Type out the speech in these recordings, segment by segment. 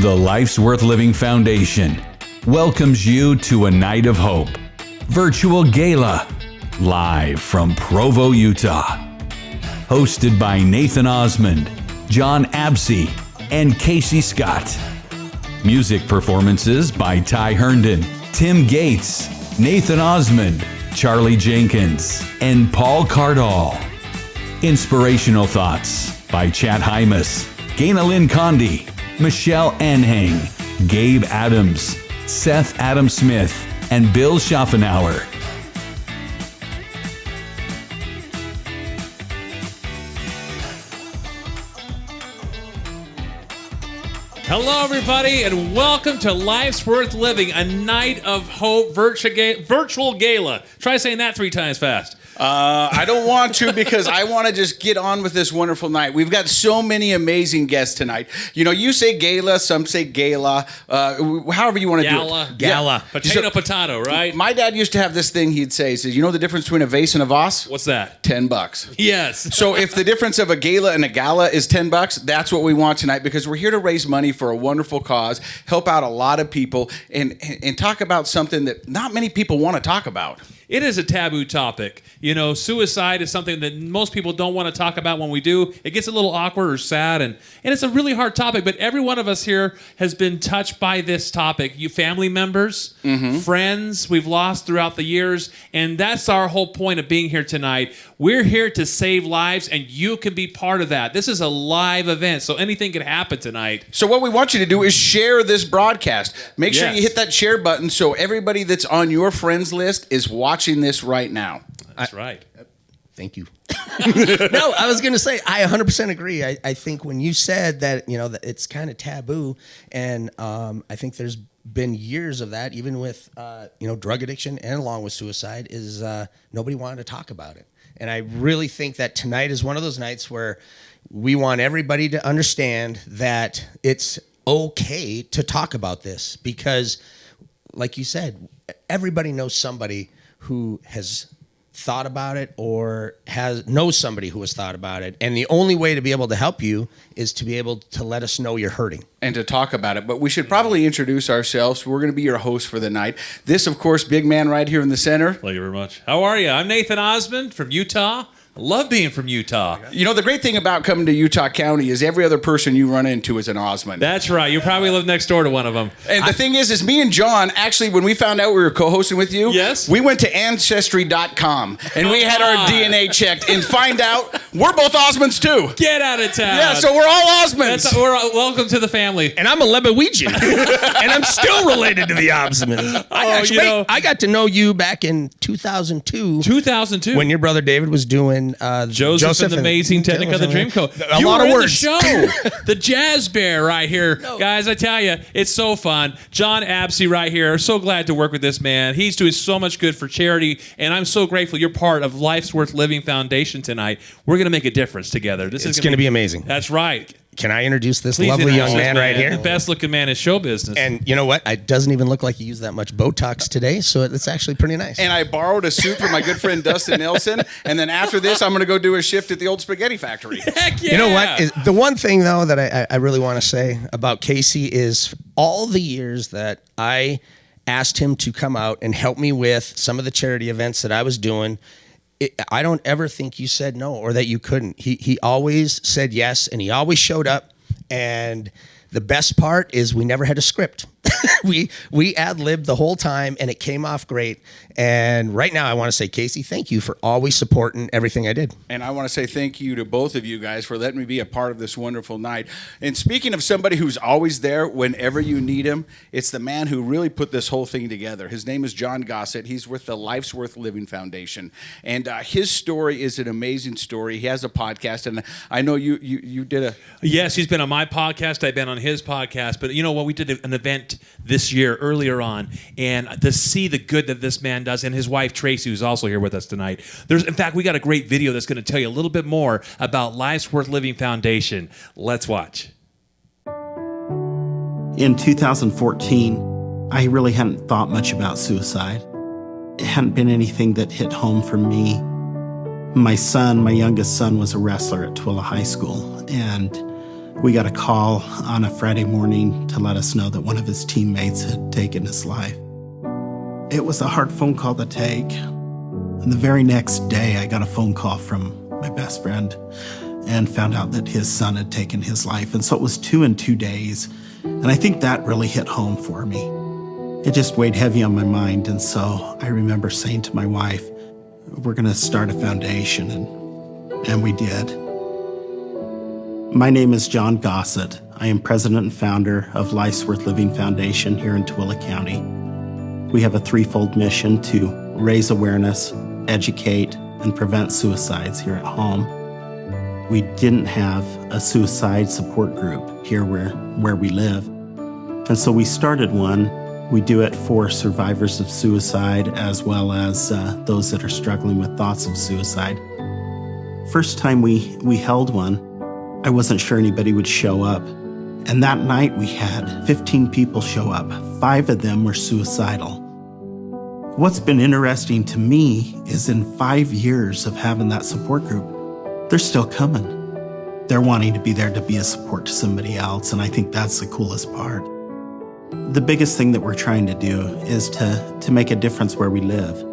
The Life's Worth Living Foundation welcomes you to a night of hope. Virtual Gala, live from Provo, Utah. Hosted by Nathan Osmond, Jon Absey, and Casey Scott. Music performances by Ty Herndon, Tim Gates, Nathan Osmond, Charley Jenkins, and Paul Cardall. Inspirational Thoughts by Hymas, Ganel-Lyn Condie, Michelle Anhang, Gabe Adams, Seth Adam Smith, and Bill Schuffenhauer. Hello, everybody, and welcome to Life's Worth Living, a night of hope virtual gala. Try saying that 3 times fast. I don't want to because I want to just get on with this wonderful night. We've got so many amazing guests tonight. You know, you say gala, some say gala, however you want to do it. Gala. Yeah. Potato, right? My dad used to have this thing he'd say, he says, you know the difference between a vase and a vase? What's that? $10. Yes. So if the difference of a gala and a gala is $10, that's what we want tonight because we're here to raise money for a wonderful cause, help out a lot of people, and talk about something that not many people want to talk about. It is a taboo topic. You know, suicide is something that most people don't want to talk about when we do. It gets a little awkward or sad, and it's a really hard topic, but every one of us here has been touched by this topic. You family members, friends we've lost throughout the years, and that's our whole point of being here tonight. We're here to save lives, and you can be part of that. This is a live event, so anything can happen tonight. So what we want you to do is share this broadcast. Make sure you hit that share button so everybody that's on your friends list is watching this right now. That's right. Thank you. No, I was going to say, I 100% agree. I think when you said that, you know, that it's kind of taboo, and I think there's been years of that, even with, drug addiction and along with suicide, is nobody wanted to talk about it. And I really think that tonight is one of those nights where we want everybody to understand that it's okay to talk about this because, like you said, everybody knows somebody who has thought about it or knows somebody who has thought about it. And the only way to be able to help you is to be able to let us know you're hurting. And to talk about it. But we should probably introduce ourselves. We're going to be your host for the night. This, of course, big man right here in the center. Thank you very much. How are you? I'm Nathan Osmond from Utah. I love being from Utah. You know, the great thing about coming to Utah County is every other person you run into is an Osmond. That's right. You probably live next door to one of them. And the thing is me and Jon, actually, when we found out we were co-hosting with you, we went to Ancestry.com and we had our DNA checked and find out we're both Osmonds too. Get out of town. Yeah, so we're all Osmonds. Welcome to the family. And I'm a Lebewegian. And I'm still related to the Osmonds. I got to know you back in 2002. 2002. When your brother David was doing Joseph and the Amazing Technic of the Dreamcoat. A lot of words. The show. The Jazz Bear right here. Guys, I tell you, it's so fun. Jon Absey right here. So glad to work with this man. He's doing so much good for charity, and I'm so grateful you're part of Life's Worth Living Foundation tonight. We're going to make a difference together. It's going to be amazing. That's right. Can I introduce this lovely young man right here? The best looking man in show business. And you know what? It doesn't even look like he used that much Botox today, so it's actually pretty nice. And I borrowed a suit from my good friend Dustin Nelson, and then after this, I'm going to go do a shift at the old spaghetti factory. Heck yeah! You know what? The one thing, though, that I really want to say about Casey is all the years that I asked him to come out and help me with some of the charity events that I was doing, I don't ever think you said no or that you couldn't. He always said yes, and he always showed up. And the best part is we never had a script. we ad-libbed the whole time, and it came off great. And right now, I want to say, Casey, thank you for always supporting everything I did. And I want to say thank you to both of you guys for letting me be a part of this wonderful night. And speaking of somebody who's always there whenever you need him, it's the man who really put this whole thing together. His name is Jon Gossett. He's with the Life's Worth Living Foundation. And his story is an amazing story. He has a podcast, and I know you did a... Yes, he's been on my podcast. I've been on his podcast. But you know what? We did an event this year earlier on, and to see the good that this man does, and his wife Tracy, who's also here with us tonight. In fact, we got a great video that's going to tell you a little bit more about Life's Worth Living Foundation. Let's watch. In 2014, I really hadn't thought much about suicide. It hadn't been anything that hit home for me. My youngest son, was a wrestler at Twilla High School, and we got a call on a Friday morning to let us know that one of his teammates had taken his life. It was a hard phone call to take. And the very next day, I got a phone call from my best friend and found out that his son had taken his life. And so it was 2 in 2 days. And I think that really hit home for me. It just weighed heavy on my mind. And so I remember saying to my wife, we're going to start a foundation. And we did. My name is Jon Gossett. I am president and founder of Life's Worth Living Foundation here in Tooele County. We have a threefold mission to raise awareness, educate, and prevent suicides here at home. We didn't have a suicide support group here where we live. And so we started one. We do it for survivors of suicide as well as those that are struggling with thoughts of suicide. First time we held one, I wasn't sure anybody would show up. And that night we had 15 people show up. 5 of them were suicidal. What's been interesting to me is in 5 years of having that support group, they're still coming. They're wanting to be there to be a support to somebody else, and I think that's the coolest part. The biggest thing that we're trying to do is to make a difference where we live.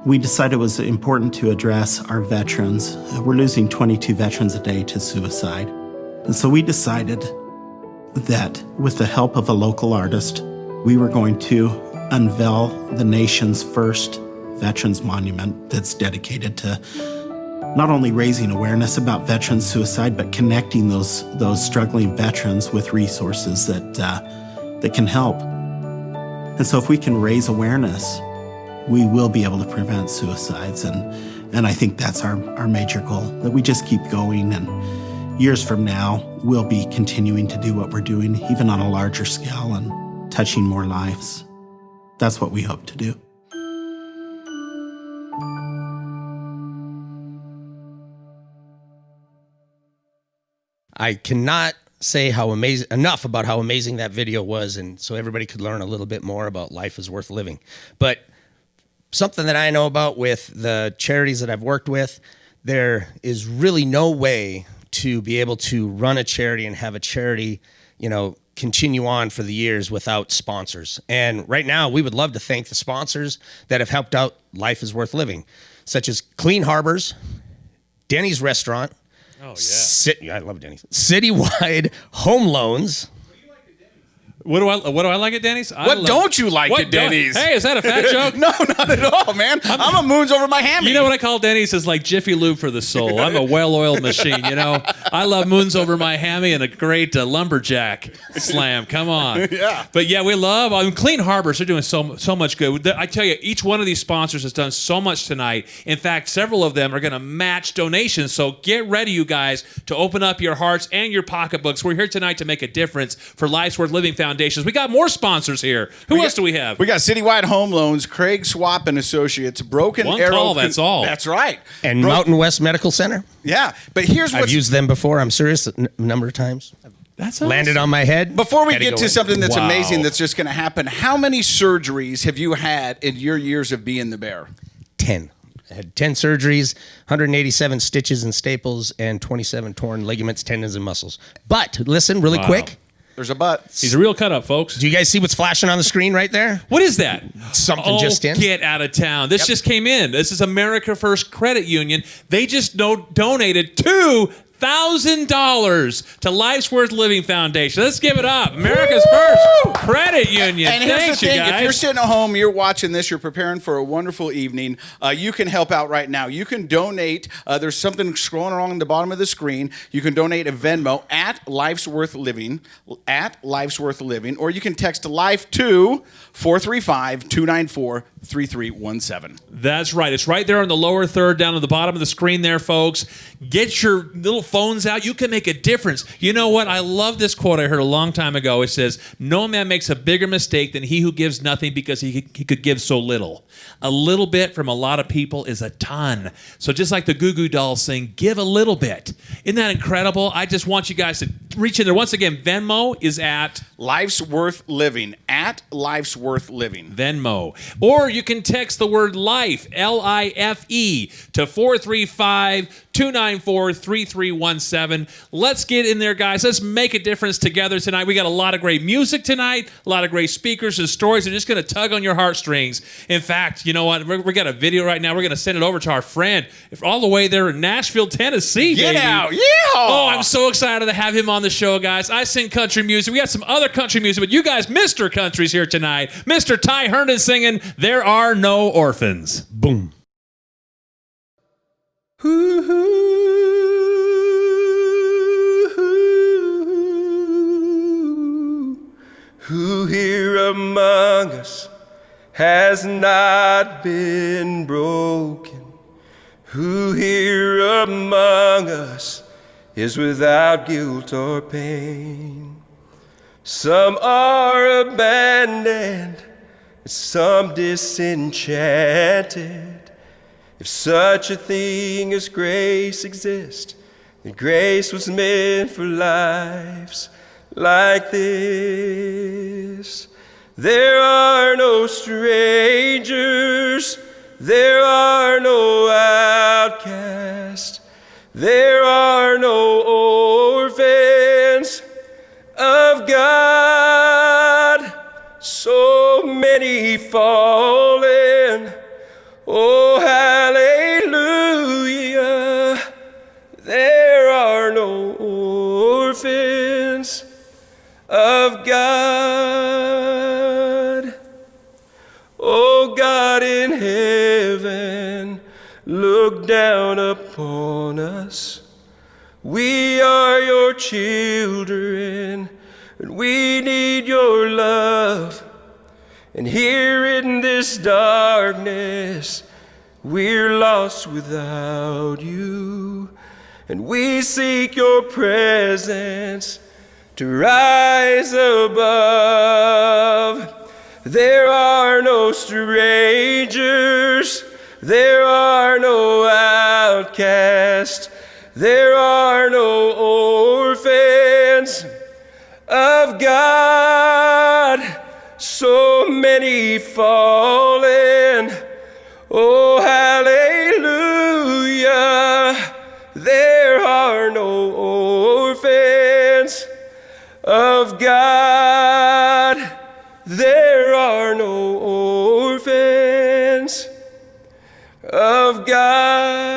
We decided it was important to address our veterans. We're losing 22 veterans a day to suicide. And so we decided that with the help of a local artist, we were going to unveil the nation's first veterans monument that's dedicated to not only raising awareness about veteran suicide, but connecting those struggling veterans with resources that can help. And so if we can raise awareness, we will be able to prevent suicides. And I think that's our major goal, that we just keep going. And years from now, we'll be continuing to do what we're doing, even on a larger scale and touching more lives. That's what we hope to do. I cannot say enough about how amazing that video was, and so everybody could learn a little bit more about life is worth living. But something that I know about with the charities that I've worked with, there is really no way to be able to run a charity and have a charity, continue on for the years without sponsors. And right now, we would love to thank the sponsors that have helped out Life is Worth Living, such as Clean Harbors, Denny's Restaurant, Oh, yeah. I love Denny's. Citywide Home Loans. What do I like at Denny's? What don't you like at Denny's? Hey, is that a fat joke? No, not at all, man. I'm a moons over my hammy. You know what I call Denny's is like Jiffy Lube for the soul. I'm a well-oiled machine, I love moons over my hammy and a great lumberjack slam. Come on. Yeah. But yeah, we love Clean Harbors. They're doing so much good. I tell you, each one of these sponsors has done so much tonight. In fact, several of them are going to match donations. So get ready, you guys, to open up your hearts and your pocketbooks. We're here tonight to make a difference for Life's Worth Living Foundations. We got more sponsors here. Who else do we have? We got Citywide Home Loans, Craig Swapp and Associates, Broken One Arrow. call, that's all. That's right. And Mountain West Medical Center. Yeah, but here's what's... I've used them before. I'm serious, a number of times. That's awesome. Landed on my head. Before we get to something that's Wow. amazing that's just going to happen, how many surgeries have you had in your years of being the bear? 10. I had 10 surgeries, 187 stitches and staples, and 27 torn ligaments, tendons, and muscles. But listen really quick. There's a but. He's a real cut-up, folks. Do you guys see what's flashing on the screen right there? What is that? Something just in. Get out of town. This just came in. This is America First Credit Union. They just donated $2,000 to Life's Worth Living Foundation. Let's give it up. America's First Credit Union. And here's Thanks, the thing. you guys. If you're sitting at home, you're watching this, you're preparing for a wonderful evening, you can help out right now. You can donate. There's something scrolling along the bottom of the screen. You can donate a Venmo at Life's Worth Living, or you can text LIFE to 435-294-3317. That's right. It's right there on the lower third, down at the bottom of the screen there, folks. Get your little phones out. You can make a difference. You know what? I love this quote I heard a long time ago. It says, no man makes a bigger mistake than he who gives nothing because he could give so little. A little bit from a lot of people is a ton. So just like the Goo Goo Dolls sing, give a little bit. Isn't that incredible? I just want you guys to reach in there. Once again, Venmo is at Life's Worth Living, at Life's Worth Living. Venmo. Or you can text the word LIFE, L-I-F-E, to 435-294-3317. Let's get in there, guys. Let's make a difference together tonight. We got a lot of great music tonight, a lot of great speakers and stories. They're just going to tug on your heartstrings. In fact, you know what? We got a video right now. We're going to send it over to our friend all the way there in Nashville, Tennessee. Get baby. out. Yeah. Oh, I'm so excited to have him on the show, guys. I sing country music. We got some other country music, but you guys, Mr. Country's here tonight. Mr. Ty Herndon singing There Are No Orphans. Boom. Who here among us has not been broken? Who here among us is without guilt or pain? Some are abandoned, some disenchanted. If such a thing as grace exists, then grace was meant for lives like this. There are no strangers, there are no outcasts, there are no orphans of God. So many fallen, oh hallelujah. There are no orphans of God. Oh God in heaven, look down upon us. We are your children, and we need your love. And here in this darkness, we're lost without you. And we seek your presence to rise above. There are no strangers, there are no outcasts, there are no orphans of God. So many fallen, oh hallelujah. There are no orphans of God. There are no orphans of God.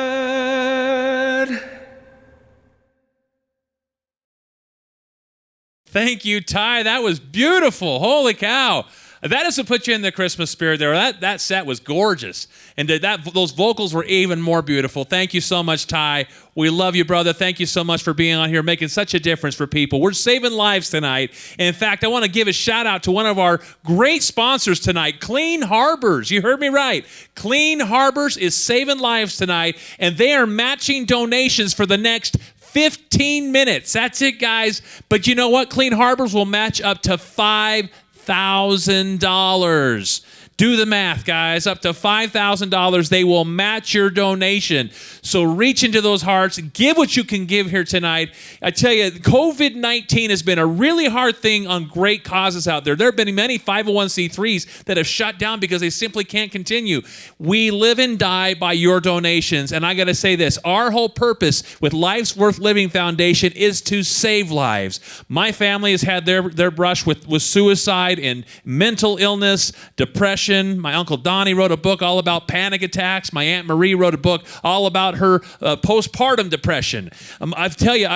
Thank you, Ty. That was beautiful. Holy cow. That is to put you in the Christmas spirit there. That set was gorgeous. And those vocals were even more beautiful. Thank you so much, Ty. We love you, brother. Thank you so much for being on here, making such a difference for people. We're saving lives tonight. And in fact, I want to give a shout out to one of our great sponsors tonight, Clean Harbors. You heard me right. Clean Harbors is saving lives tonight, and they are matching donations for the next 15 minutes. That's it, guys. But you know what? Clean Harbors will match up to $5,000. Do the math, guys. Up to $5,000, they will match your donation. So reach into those hearts. Give what you can give here tonight. I tell you, COVID-19 has been a really hard thing on great causes out there. There have been many 501c3s that have shut down because they simply can't continue. We live and die by your donations. And I got to say this. Our whole purpose with Life's Worth Living Foundation is to save lives. My family has had their brush with suicide and mental illness, depression. My Uncle Donnie wrote a book all about panic attacks. My Aunt Marie wrote a book all about her postpartum depression. I tell you,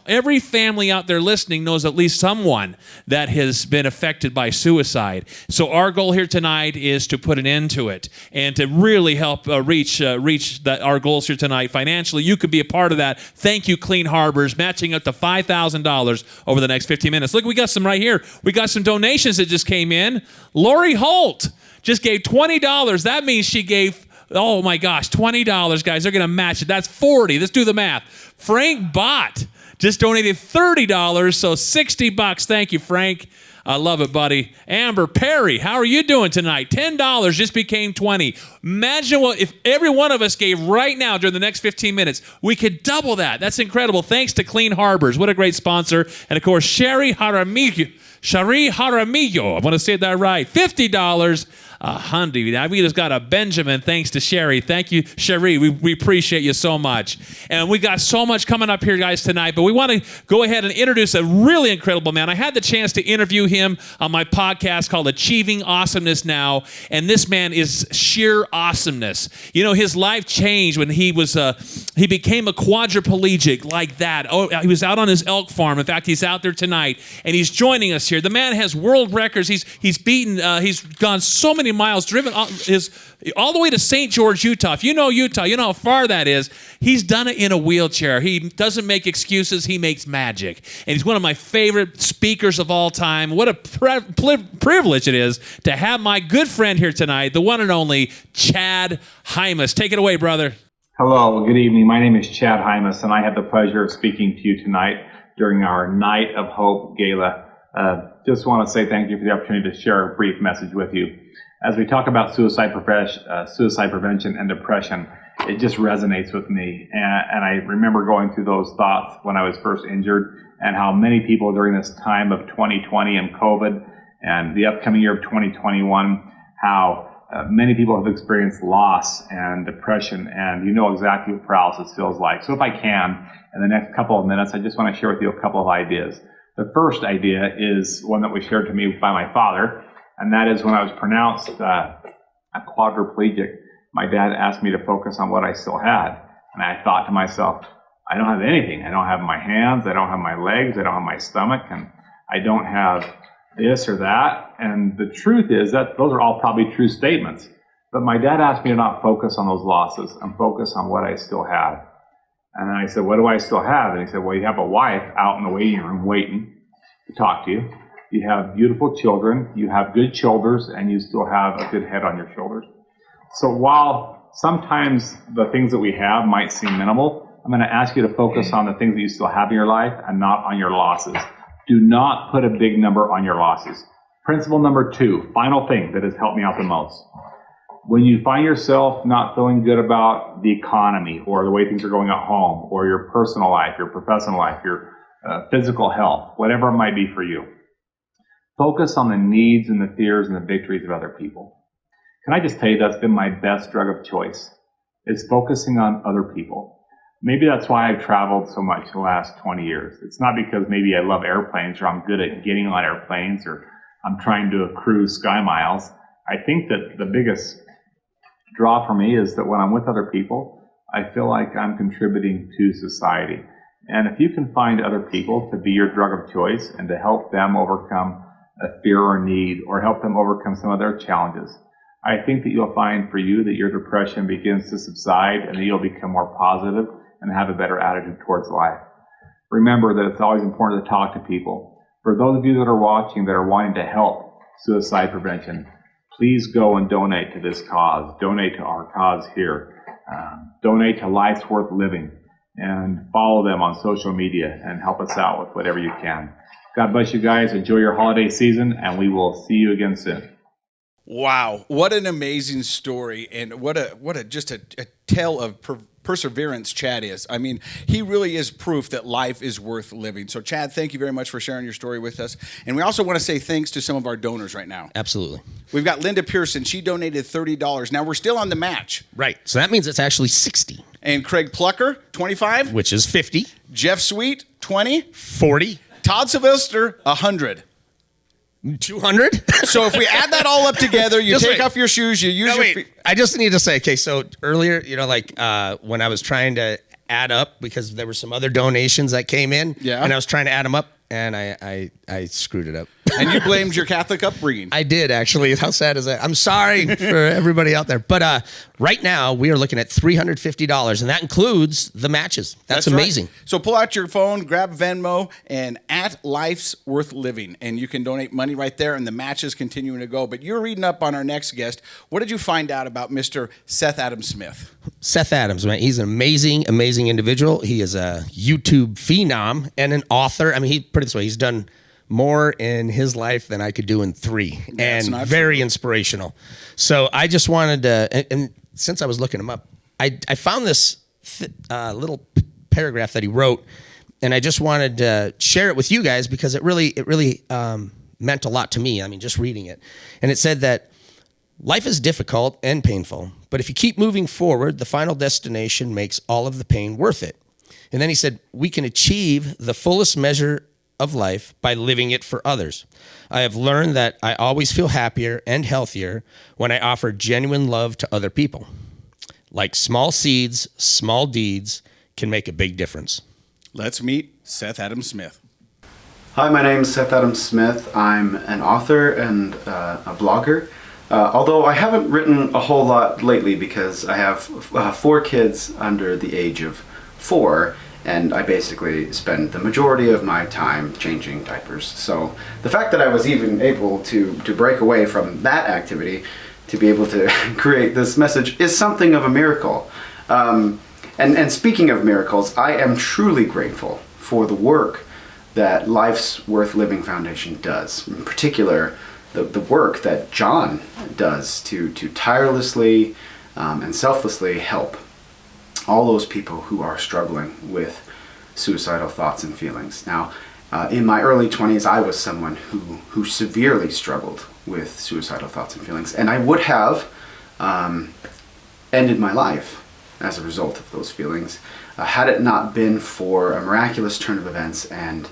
every family out there listening knows at least someone that has been affected by suicide. So our goal here tonight is to put an end to it and to really help reach our goals here tonight financially. You could be a part of that. Thank you, Clean Harbors, matching up to $5,000 over the next 15 minutes. Look, we got some right here. We got some donations that just came in. Lori Holt just gave $20. That means she gave, oh my gosh, $20, guys. They're going to match it. That's $40. Let's do the math. Frank Bott just donated $30, so $60. Thank you, Frank. I love it, buddy. Amber Perry, how are you doing tonight? $10 just became $20. Imagine what if every one of us gave right now during the next 15 minutes. We could double that. That's incredible. Thanks to Clean Harbors. What a great sponsor. And, of course, Sherry Jaramillo. I want to say that right. $50. Hundy. We just got a Benjamin thanks to Sherry. Thank you, Sherry. We appreciate you so much. And we got so much coming up here, guys, tonight. But we want to go ahead and introduce a really incredible man. I had the chance to interview him on my podcast called Achieving Awesomeness Now. And this man is sheer awesomeness. You know, his life changed when he became a quadriplegic like that. Oh, he was out on his elk farm. In fact, he's out there tonight. And he's joining us here. The man has world records. He's gone so many miles, driven all the way to St. George, Utah. If you know Utah, you know how far that is. He's done it in a wheelchair. He doesn't make excuses. He makes magic. And he's one of my favorite speakers of all time. What a privilege it is to have my good friend here tonight, the one and only Chad Hymas. Take it away, brother. Hello, good evening. My name is Chad Hymas, and I have the pleasure of speaking to you tonight during our Night of Hope Gala. Just want to say thank you for the opportunity to share a brief message with you. As we talk about suicide prevention and depression, it just resonates with me. And I remember going through those thoughts when I was first injured, and how many people during this time of 2020 and COVID and the upcoming year of 2021, how many people have experienced loss and depression, and you know exactly what paralysis feels like. So if I can, in the next couple of minutes, I just want to share with you a couple of ideas. The first idea is one that was shared to me by my father, and that is when I was pronounced a quadriplegic, my dad asked me to focus on what I still had. And I thought to myself, I don't have anything. I don't have my hands, I don't have my legs, I don't have my stomach, and I don't have this or that. And the truth is that those are all probably true statements. But my dad asked me to not focus on those losses and focus on what I still had. And I said, what do I still have? And he said, well, you have a wife out in the waiting room waiting to talk to you. You have beautiful children, you have good shoulders, and you still have a good head on your shoulders. So while sometimes the things that we have might seem minimal, I'm going to ask you to focus on the things that you still have in your life and not on your losses. Do not put a big number on your losses. Principle number 2, final thing that has helped me out the most. When you find yourself not feeling good about the economy or the way things are going at home or your personal life, your professional life, your physical health, whatever it might be for you, focus on the needs and the fears and the victories of other people. Can I just tell you that's been my best drug of choice, is focusing on other people. Maybe that's why I've traveled so much the last 20 years. It's not because maybe I love airplanes or I'm good at getting on airplanes or I'm trying to accrue sky miles. I think that the biggest draw for me is that when I'm with other people, I feel like I'm contributing to society. And if you can find other people to be your drug of choice and to help them overcome a fear or need or help them overcome some of their challenges, I think that you'll find for you that your depression begins to subside and that you'll become more positive and have a better attitude towards life. Remember that it's always important to talk to people. For those of you that are watching that are wanting to help suicide prevention, please go and donate to this cause. Donate to our cause here. Donate to Life's Worth Living, and follow them on social media and help us out with whatever you can. God bless you guys. Enjoy your holiday season, and we will see you again soon. Wow, what an amazing story, and what a tale of perseverance Chad is. I mean, he really is proof that life is worth living. So Chad, thank you very much for sharing your story with us. And we also want to say thanks to some of our donors right now. Absolutely. We've got Linda Pearson. She donated $30. Now we're still on the match. Right. So that means it's actually 60. And Craig Plucker, 25. Which is 50. Jeff Sweet, 20. 40. Todd Sylvester, 100. 200? So if we add that all up together, you take off your shoes, you use your feet. I just need to say, okay, so earlier, when I was trying to add up, because there were some other donations that came in, and I was trying to add them up, and I screwed it up. And you blamed your Catholic upbringing. I did, actually. How sad is that? I'm sorry for everybody out there. But right now, we are looking at $350, and that includes the matches. That's amazing. Right. So pull out your phone, grab Venmo, and at Life's Worth Living, and you can donate money right there, and the match is continuing to go. But you're reading up on our next guest. What did you find out about Mr. Seth Adams Smith? Seth Adams, man, he's an amazing, amazing individual. He is a YouTube phenom and an author. I mean, put it this way, he's done more in his life than I could do in 3, That's and not very inspirational. So I just wanted to, and since I was looking him up, I found this little paragraph that he wrote, and I just wanted to share it with you guys because it really meant a lot to me. I mean, just reading it. And it said that life is difficult and painful, but if you keep moving forward, the final destination makes all of the pain worth it. And then he said, we can achieve the fullest measure of life by living it for others. I have learned that I always feel happier and healthier when I offer genuine love to other people. Like small seeds, small deeds can make a big difference. Let's meet Seth Adams Smith. Hi, my name is Seth Adams Smith. I'm an author and a blogger. Although I haven't written a whole lot lately because I have 4 kids under the age of 4, and I basically spend the majority of my time changing diapers. So the fact that I was even able to break away from that activity to be able to create this message is something of a miracle. And speaking of miracles, I am truly grateful for the work that Life's Worth Living Foundation does. In particular, the work that Jon does to tirelessly and selflessly help all those people who are struggling with suicidal thoughts and feelings. Now, in my early 20s, I was someone who severely struggled with suicidal thoughts and feelings, and I would have ended my life as a result of those feelings had it not been for a miraculous turn of events and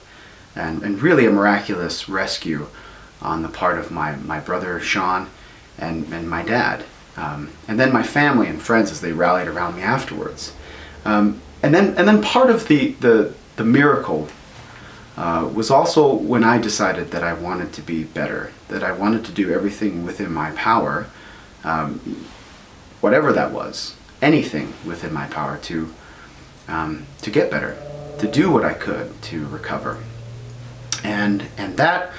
really a miraculous rescue on the part of my brother Sean and my dad, and then my family and friends as they rallied around me afterwards. And then part of the miracle was also when I decided that I wanted to be better, that I wanted to do everything within my power, whatever that was, anything within my power to get better, to do what I could to recover. And that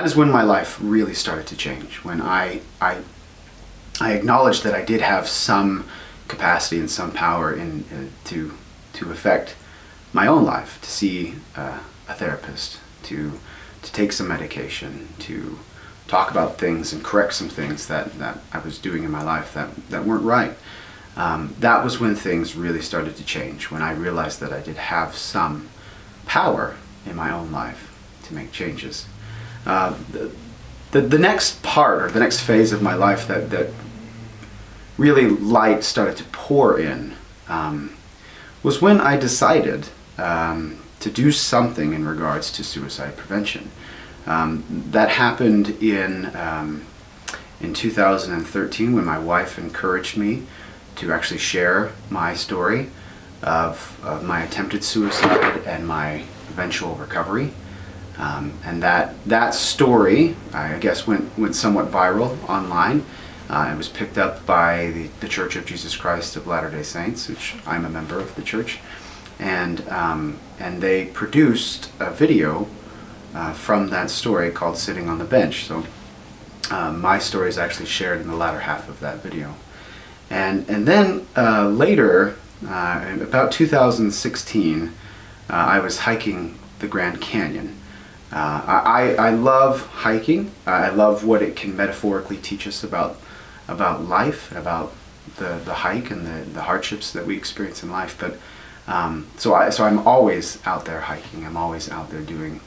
is when my life really started to change, when I acknowledged that I did have some capacity and some power to affect my own life, to see a therapist, to take some medication, to talk about things and correct some things that I was doing in my life that weren't right. That was when things really started to change, when I realized that I did have some power in my own life to make changes. The next part, or the next phase of my life that really light started to pour in was when I decided to do something in regards to suicide prevention. That happened in 2013 when my wife encouraged me to actually share my story of my attempted suicide and my eventual recovery. And that story, I guess, went somewhat viral online. It was picked up by the Church of Jesus Christ of Latter-day Saints, which I'm a member of the church, and they produced a video from that story called "Sitting on the Bench." So my story is actually shared in the latter half of that video, and then later, about 2016, I was hiking the Grand Canyon. I love hiking. I love what it can metaphorically teach us about life, about the hike and the hardships that we experience in life. But so I'm always out there hiking. I'm always out there doing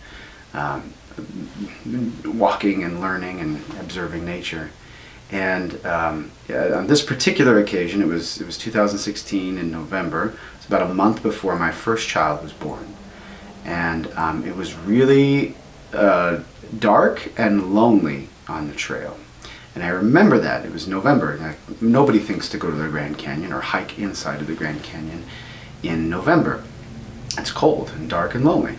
walking and learning and observing nature. And on this particular occasion, it was 2016 in November. It's about a month before my first child was born. And it was really dark and lonely on the trail. And I remember that. It was November. Nobody thinks to go to the Grand Canyon or hike inside of the Grand Canyon in November. It's cold and dark and lonely.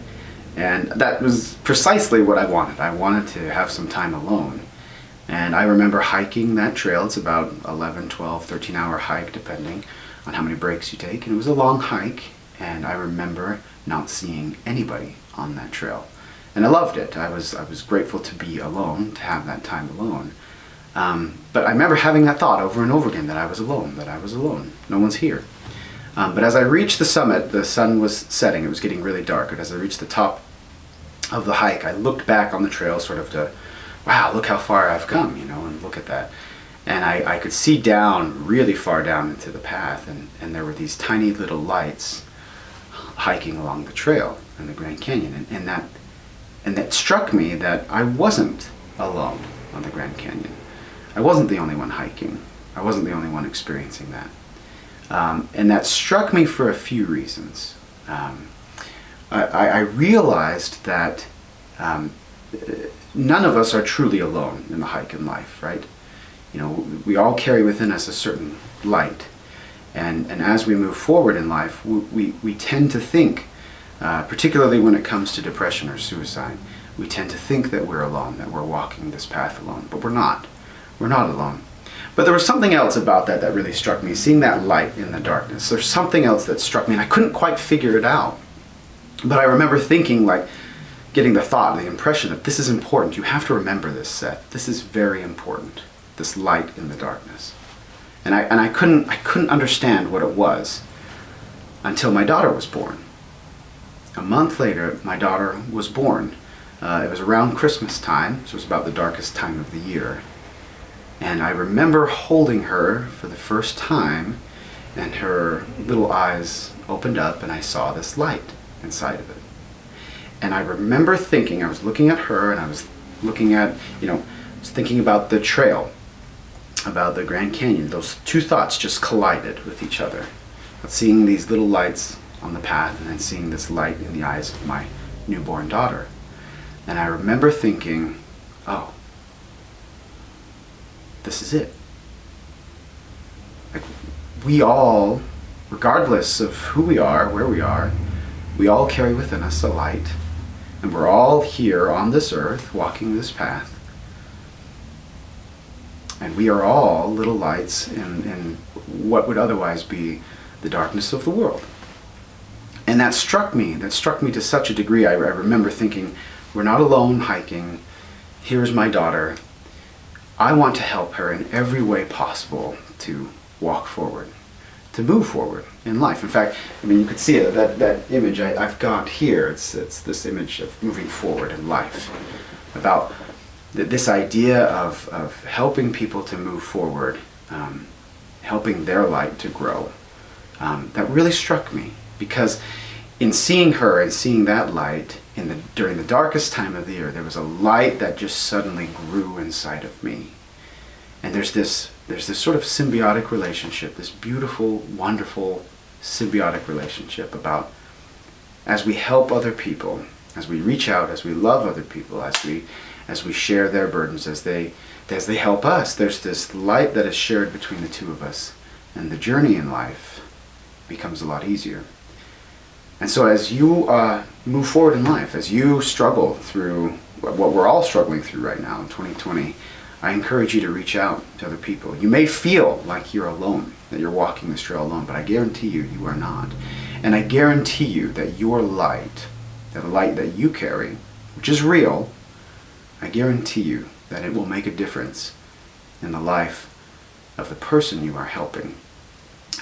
And that was precisely what I wanted. I wanted to have some time alone. And I remember hiking that trail. It's about 11, 12, 13-hour hike, depending on how many breaks you take. And it was a long hike. And I remember not seeing anybody on that trail. And I loved it. I was grateful to be alone, to have that time alone. But I remember having that thought over and over again, that I was alone, no one's here. But as I reached the summit, the sun was setting, it was getting really dark. And as I reached the top the hike, I looked back on the trail sort of to, wow, look how far I've come, and look at that. And I could see down, really far down into the path, and there were these tiny little lights hiking along the trail in the Grand Canyon. And that struck me that I wasn't alone on the Grand Canyon. I wasn't the only one hiking. I wasn't the only one experiencing that. And that struck me for a few reasons. I realized that none of us are truly alone in the hike in life, right? We all carry within us a certain light. And as we move forward in life, we tend to think, particularly when it comes to depression or suicide, we tend to think that we're alone, that we're walking this path alone, but we're not. We're not alone. But there was something else about that really struck me, seeing that light in the darkness. There's something else that struck me, and I couldn't quite figure it out. But I remember thinking, getting the thought, the impression that this is important. You have to remember this, Seth. This is very important, this light in the darkness. And I couldn't understand what it was until my daughter was born. A month later, my daughter was born. It was around Christmas time, so it was about the darkest time of the year. And I remember holding her for the first time, and her little eyes opened up, and I saw this light inside of it. And I remember thinking, I was looking at her, and I was looking at, I was thinking about the trail, about the Grand Canyon. Those two thoughts just collided with each other. Seeing these little lights on the path, and then seeing this light in the eyes of my newborn daughter. And I remember thinking, oh, this is it. We all, regardless of who we are, where we all carry within us a light, and we're all here on this earth, walking this path, and we are all little lights in what would otherwise be the darkness of the world. And that struck me to such a degree. I remember thinking, we're not alone hiking. Here's my daughter. I want to help her in every way possible to walk forward, to move forward in life. In fact, you could see it, that image I've got here. It's this image of moving forward in life, about this idea of helping people to move forward, helping their light to grow. That really struck me, because in seeing her and seeing that light during the darkest time of the year, there was a light that just suddenly grew inside of me. And there's this sort of symbiotic relationship, this beautiful, wonderful symbiotic relationship about, as we help other people, as we reach out, as we love other people, as we share their burdens, as they help us, there's this light that is shared between the two of us, and the journey in life becomes a lot easier. And so as you move forward in life, as you struggle through what we're all struggling through right now in 2020, I encourage you to reach out to other people. You may feel like you're alone, that you're walking this trail alone, but I guarantee you are not. And I guarantee you that your light, the light that you carry, which is real, I guarantee you that it will make a difference in the life of the person you are helping,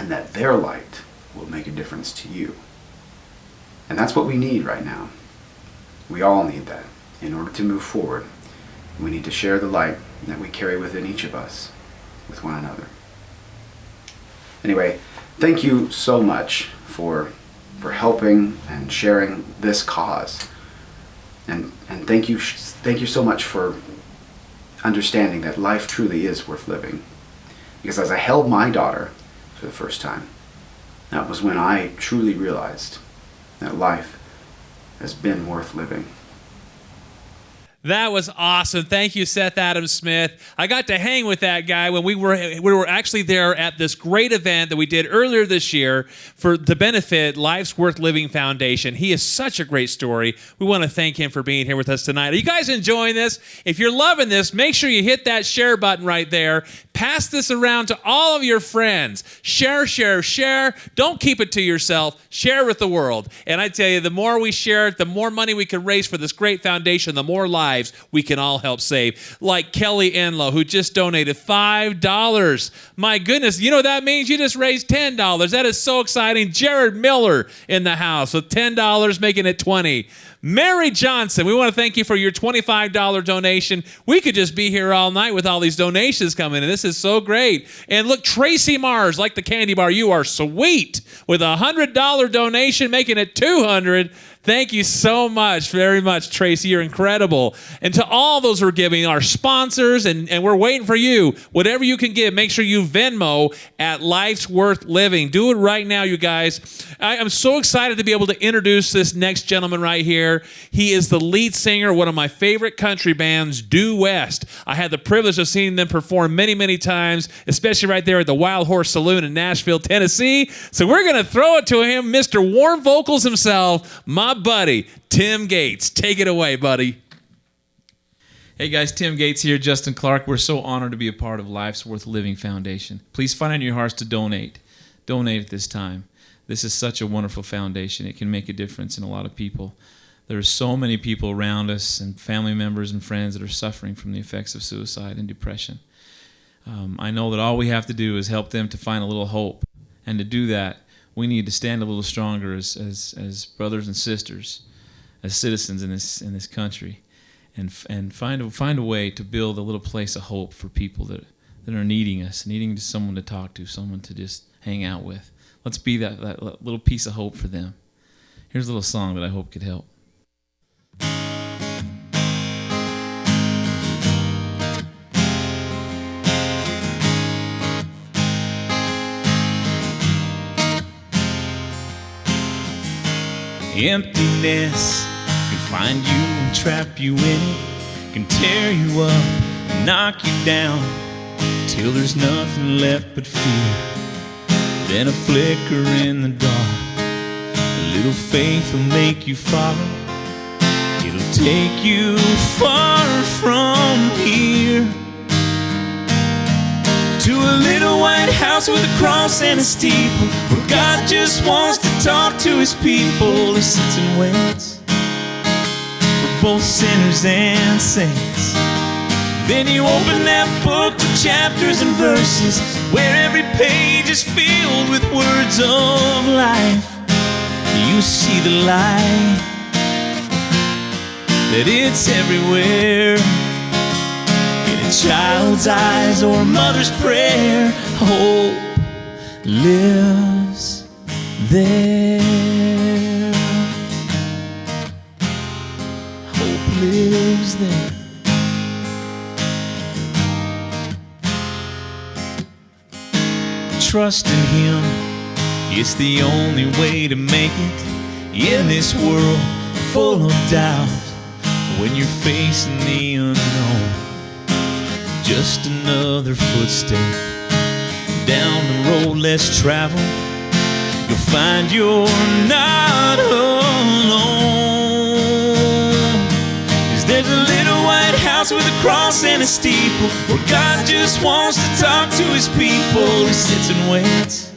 and that their light will make a difference to you. And that's what we need right now. We all need that. In order to move forward, we need to share the light that we carry within each of us with one another. Anyway, thank you so much for helping and sharing this cause. And thank you so much for understanding that life truly is worth living. Because as I held my daughter for the first time, that was when I truly realized that life has been worth living. That was awesome. Thank you, Seth Adams Smith. I got to hang with that guy when we were actually there at this great event that we did earlier this year for the benefit Life's Worth Living Foundation. He is such a great story. We want to thank him for being here with us tonight. Are you guys enjoying this? If you're loving this, make sure you hit that share button right there. Pass this around to all of your friends. Share, share, share. Don't keep it to yourself. Share with the world. And I tell you, the more we share it, the more money we can raise for this great foundation, the more lives we can all help save. Like Kelly Enlow, who just donated $5. My goodness, you know what that means? You just raised $10. That is so exciting. Jared Miller in the house with $10, making it $20. Mary Johnson, we want to thank you for your $25 donation. We could just be here all night with all these donations coming in. This is so great. And look, Tracey Marz, like the candy bar, you are sweet, with a $100 donation, making it $200. Thank you so much, very much, Tracy. You're incredible. And to all those who are giving, our sponsors, and we're waiting for you. Whatever you can give, make sure you Venmo at Life's Worth Living. Do it right now, you guys. I am so excited to be able to introduce this next gentleman right here. He is the lead singer of one of my favorite country bands, Due West. I had the privilege of seeing them perform many, many times, especially right there at the Wild Horse Saloon in Nashville, Tennessee. So we're going to throw it to him, Mr. Warm Vocals himself, my buddy, Tim Gates. Take it away, buddy. Hey guys, Tim Gates here, Justin Clark. We're so honored to be a part of Life's Worth Living Foundation. Please find it in your hearts to donate. Donate at this time. This is such a wonderful foundation. It can make a difference in a lot of people. There are so many people around us and family members and friends that are suffering from the effects of suicide and depression. I know that all we have to do is help them to find a little hope. And to do that, we need to stand a little stronger as brothers and sisters, as citizens in this country, and find a way to build a little place of hope for people that are needing us, needing someone to talk to, someone to just hang out with. Let's be that little piece of hope for them. Here's a little song that I hope could help. Emptiness can find you and trap you in it, can tear you up and knock you down till there's nothing left but fear. Then a flicker in the dark, a little faith will make you follow. It'll take you far from here to a little white house with a cross and a steeple, where God just wants to talk to his people. He sits and waits for both sinners and saints. Then you open that book with chapters and verses, where every page is filled with words of life. You see the light, that it's everywhere, in a child's eyes or a mother's prayer. Hope lives there. Hope lives there. Trust in him, it's the only way to make it in this world full of doubt. When you're facing the unknown, just another footstep down the road less traveled, you'll find you're not alone. 'Cause there's a little white house with a cross and a steeple, where God just wants to talk to his people. He sits and waits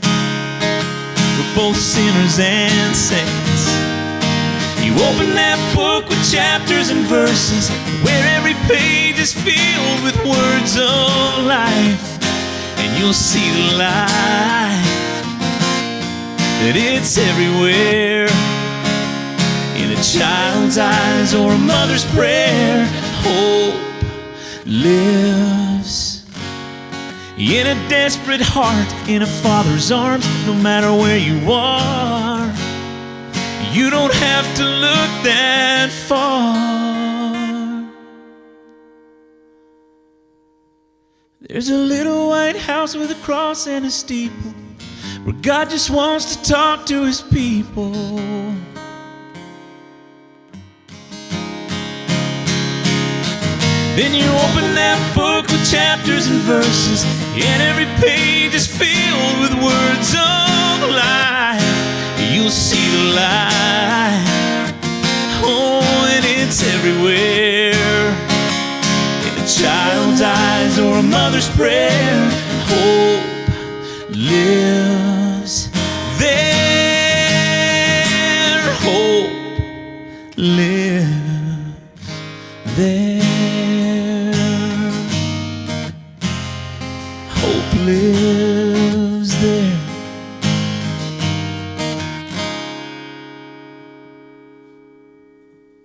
for both sinners and saints. You open that book with chapters and verses, where every page is filled with words of life, and you'll see the light, that it's everywhere, in a child's eyes or a mother's prayer. Hope lives in a desperate heart, in a father's arms, no matter where you are. You don't have to look that far. There's a little white house with a cross and a steeple, where God just wants to talk to his people. Then you open that book with chapters and verses, and every page is filled with words of life. You'll see the light, oh, and it's everywhere, in a child's eyes or a mother's prayer. Hope lives there. Hope lives there. Hope lives there.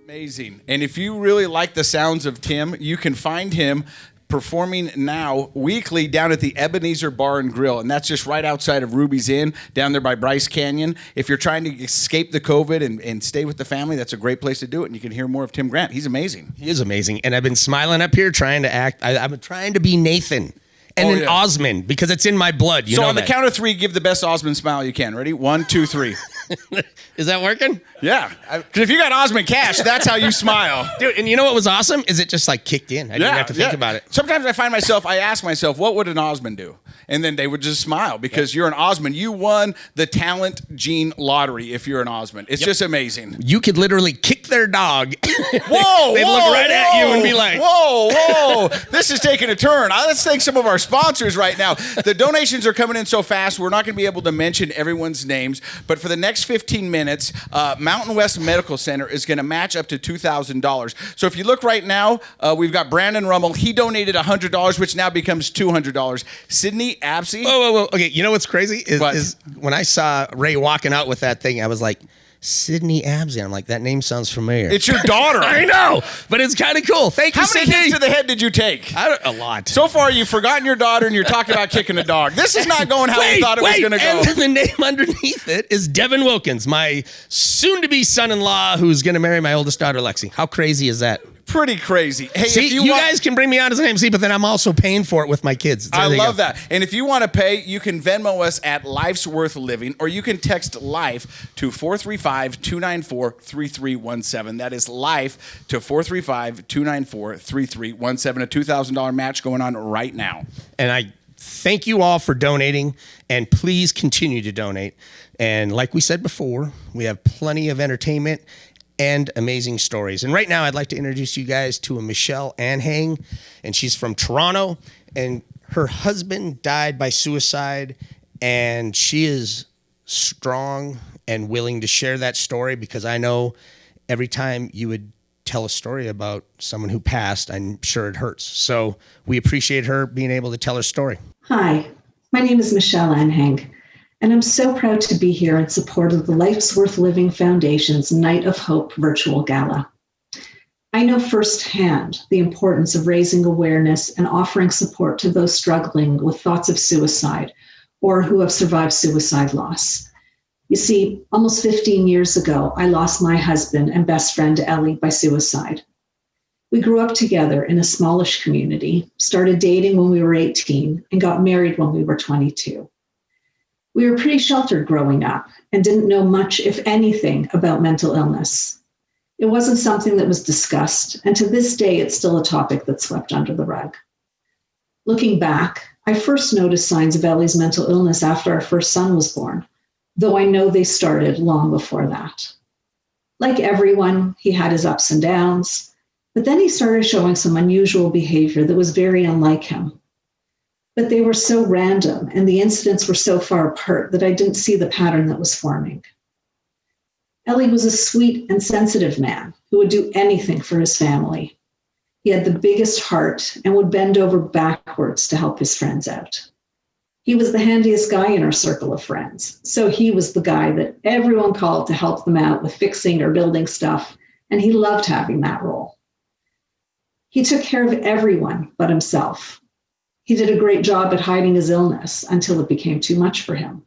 Amazing. And if you really like the sounds of Tim, you can find him performing now weekly down at the Ebenezer Bar and Grill, and that's just right outside of Ruby's Inn down there by Bryce Canyon. If you're trying to escape the COVID and stay with the family, that's a great place to do it, and you can hear more of Tim Grant. He's amazing. He is amazing, and I've been smiling up here trying to act. I'm trying to be Nathan and an Osmond because it's in my blood. You know on the that. count of three, give the best Osmond smile you can. Ready? 1, 2, 3. Is that working? Yeah. Because if you got Osmond cash, that's how you smile. Dude, and you know what was awesome? Is it just like kicked in. I didn't have to think about it. Sometimes I ask myself, what would an Osmond do? And then they would just smile because you're an Osmond. You won the talent gene lottery if you're an Osmond. It's just amazing. You could literally kick their dog. Whoa, They'd look right at you and be like, whoa, this is taking a turn. Let's thank some of our sponsors right now. The donations are coming in so fast, we're not going to be able to mention everyone's names, but for the next 15 minutes, Mountain West Medical Center is going to match up to $2,000. So if you look right now, we've got Brandon Rummel. He donated $100, which now becomes $200. Sydney Absey. Whoa. Okay, you know what's crazy? Is when I saw Ray walking out with that thing, I was like, Sydney Absey. I'm like, that name sounds familiar. It's your daughter. I know, but it's kind of cool. Thank you, How many Sydney. hits to the head did you take? A lot. So far, you've forgotten your daughter and you're talking about kicking a dog. This is not going how we thought it was going to go. And the name underneath it is Devin Wilkins, my soon-to-be son-in-law who's going to marry my oldest daughter, Lexi. How crazy is that? Pretty crazy. Hey, see, if you guys can bring me on as an MC, but then I'm also paying for it with my kids. I love that. And if you want to pay, you can Venmo us at Life's Worth Living, or you can text LIFE to 435-294-3317. That is LIFE to 435-294-3317. A $2,000 match going on right now. And I thank you all for donating, and please continue to donate. And like we said before, we have plenty of entertainment and amazing stories. And right now, I'd like to introduce you guys to a Michelle Anhang, and she's from Toronto, and her husband died by suicide, and she is strong and willing to share that story because I know every time you would tell a story about someone who passed, I'm sure it hurts. So we appreciate her being able to tell her story. Hi, my name is Michelle Anhang, and I'm so proud to be here in support of the Life's Worth Living Foundation's Night of Hope virtual gala. I know firsthand the importance of raising awareness and offering support to those struggling with thoughts of suicide or who have survived suicide loss. You see, almost 15 years ago, I lost my husband and best friend, Ellie, by suicide. We grew up together in a smallish community, started dating when we were 18, and got married when we were 22. We were pretty sheltered growing up and didn't know much, if anything, about mental illness. It wasn't something that was discussed, and to this day, it's still a topic that's swept under the rug. Looking back, I first noticed signs of Ellie's mental illness after our first son was born, though I know they started long before that. Like everyone, he had his ups and downs, but then he started showing some unusual behavior that was very unlike him. But they were so random and the incidents were so far apart that I didn't see the pattern that was forming. Ellie was a sweet and sensitive man who would do anything for his family. He had the biggest heart and would bend over backwards to help his friends out. He was the handiest guy in our circle of friends, so he was the guy that everyone called to help them out with fixing or building stuff, and he loved having that role. He took care of everyone but himself. He did a great job at hiding his illness until it became too much for him.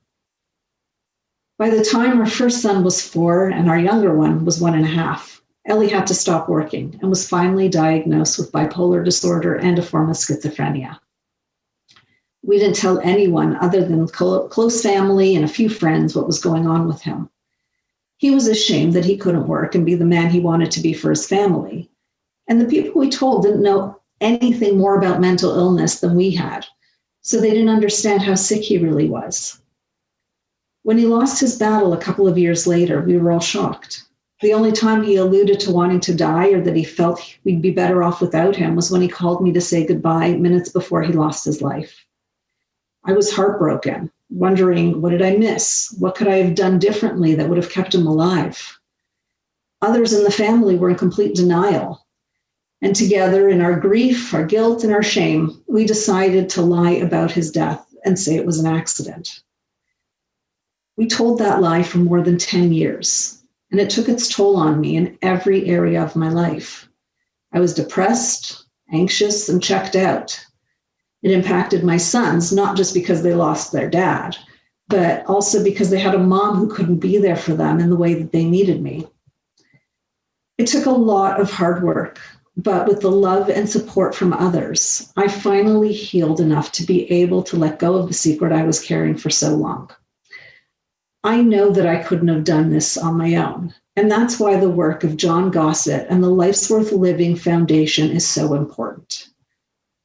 By the time our first son was 4 and our younger one was 1.5, Ellie had to stop working and was finally diagnosed with bipolar disorder and a form of schizophrenia. We didn't tell anyone other than close family and a few friends what was going on with him. He was ashamed that he couldn't work and be the man he wanted to be for his family. And the people we told didn't know anything more about mental illness than we had, so they didn't understand how sick he really was. When he lost his battle a couple of years later, we were all shocked. The only time he alluded to wanting to die or that he felt we'd be better off without him was when he called me to say goodbye minutes before he lost his life. I was heartbroken, wondering, what did I miss? What could I have done differently that would have kept him alive? Others in the family were in complete denial. And together, in our grief, our guilt, and our shame, we decided to lie about his death and say it was an accident. We told that lie for more than 10 years, and it took its toll on me in every area of my life. I was depressed, anxious, and checked out. It impacted my sons, not just because they lost their dad, but also because they had a mom who couldn't be there for them in the way that they needed me. It took a lot of hard work, but with the love and support from others, I finally healed enough to be able to let go of the secret I was carrying for so long. I know that I couldn't have done this on my own, and that's why the work of Jon Gossett and the Life's Worth Living Foundation is so important.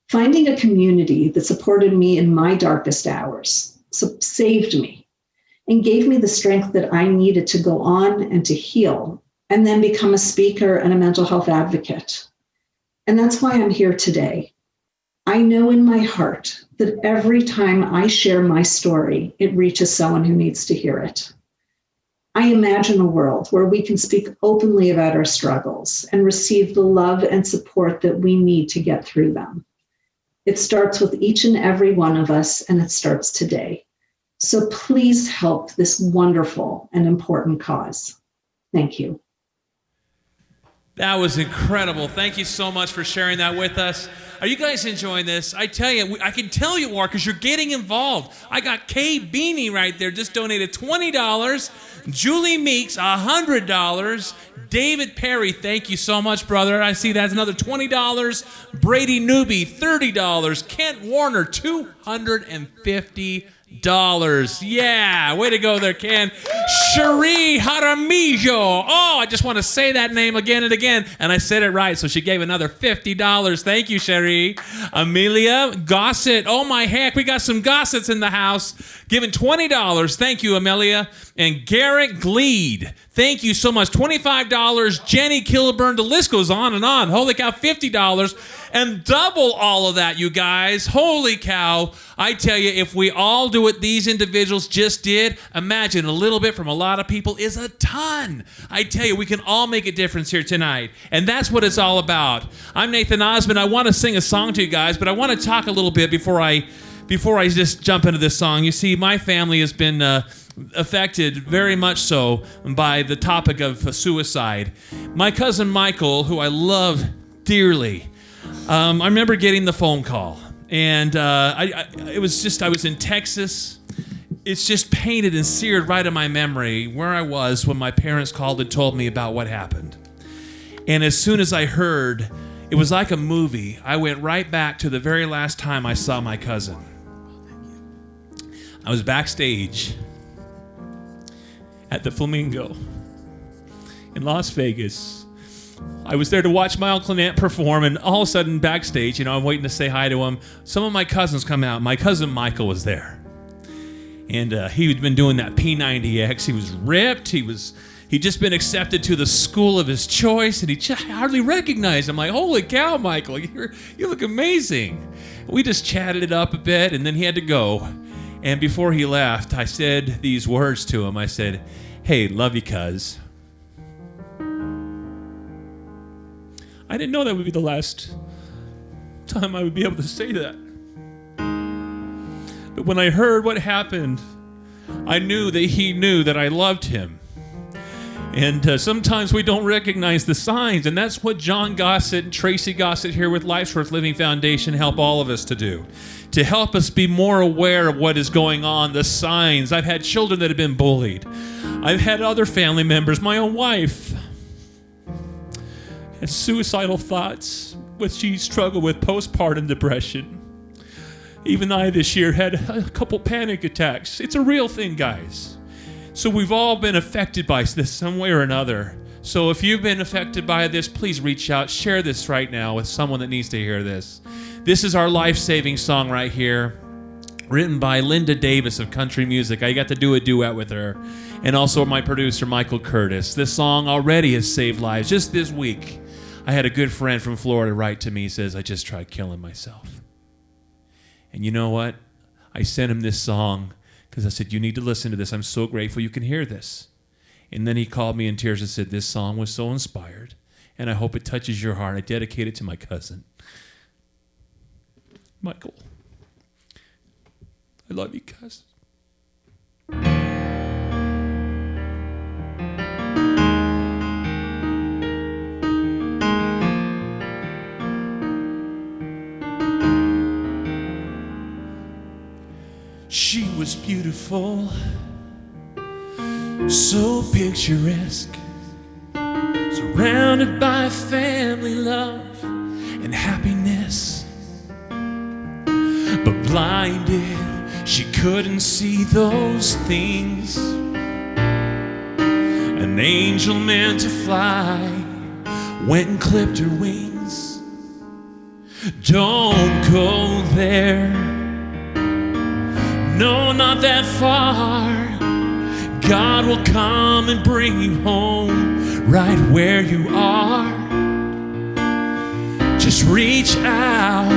Finding a community that supported me in my darkest hours saved me and gave me the strength that I needed to go on and to heal, and then become a speaker and a mental health advocate. And that's why I'm here today. I know in my heart that every time I share my story, it reaches someone who needs to hear it. I imagine a world where we can speak openly about our struggles and receive the love and support that we need to get through them. It starts with each and every one of us, and it starts today. So please help this wonderful and important cause. Thank you. That was incredible. Thank you so much for sharing that with us. Are you guys enjoying this? I tell you, I can tell you are because you're getting involved. I got Kay Beanie right there, just donated $20. Julie Meeks, $100. David Perry, thank you so much, brother. I see that's another $20. Brady Newby, $30. Kent Warner, $250. Yeah, way to go there, Ken. Cherie Jaramillo. Oh, I just want to say that name again and again, and I said it right, so she gave another $50. Thank you, Cherie. Amelia Gossett. Oh, my heck, we got some Gossetts in the house. Giving $20. Thank you, Amelia. And Garrett Gleed. Thank you so much. $25. Jenny Kilburn. The list goes on and on. Holy cow, $50. And double all of that, you guys. Holy cow. I tell you, if we all do what these individuals just did, imagine a little bit from a lot of people is a ton. I tell you, we can all make a difference here tonight. And that's what it's all about. I'm Nathan Osmond. I want to sing a song to you guys, but I want to talk a little bit before I just jump into this song. You see, my family has been affected very much so by the topic of suicide. My cousin Michael, who I love dearly, I remember getting the phone call, and I was in Texas. It's just painted and seared right in my memory where I was when my parents called and told me about what happened. And as soon as I heard, it was like a movie. I went right back to the very last time I saw my cousin. I was backstage at the Flamingo in Las Vegas. I was there to watch my Uncle Aunt perform, and all of a sudden backstage, I'm waiting to say hi to him. Some of my cousins come out. My cousin Michael was there. And he had been doing that P90X. He was ripped. He'd just been accepted to the school of his choice, and he hardly recognized him. I'm like, holy cow, Michael, you look amazing. We just chatted it up a bit, and then he had to go. And before he left, I said these words to him. I said, hey, love you, cuz. I didn't know that would be the last time I would be able to say that. But when I heard what happened, I knew that he knew that I loved him. And sometimes we don't recognize the signs, and that's what Jon Gossett and Tracy Gossett here with Life's Worth Living Foundation help all of us to do, to help us be more aware of what is going on, the signs. I've had children that have been bullied. I've had other family members, my own wife, had suicidal thoughts, which she struggled with postpartum depression. Even I this year had a couple panic attacks. It's a real thing, guys. So we've all been affected by this some way or another. So if you've been affected by this, please reach out. Share this right now with someone that needs to hear this. This is our life-saving song right here. written by Linda Davis of Country Music. I got to do a duet with her. And also my producer, Michael Curtis. This song already has saved lives. Just this week, I had a good friend from Florida write to me. He says, I just tried killing myself. And you know what? I sent him this song because I said, you need to listen to this. I'm so grateful you can hear this. And then he called me in tears and said, this song was so inspired, and I hope it touches your heart. I dedicate it to my cousin, Michael. I love you, guys. She was beautiful, so picturesque, surrounded by family love and happiness. But blinded, she couldn't see those things an angel meant to fly went and clipped her wings. Don't go there, no, not that far. God will come and bring you home right where you are. Just reach out,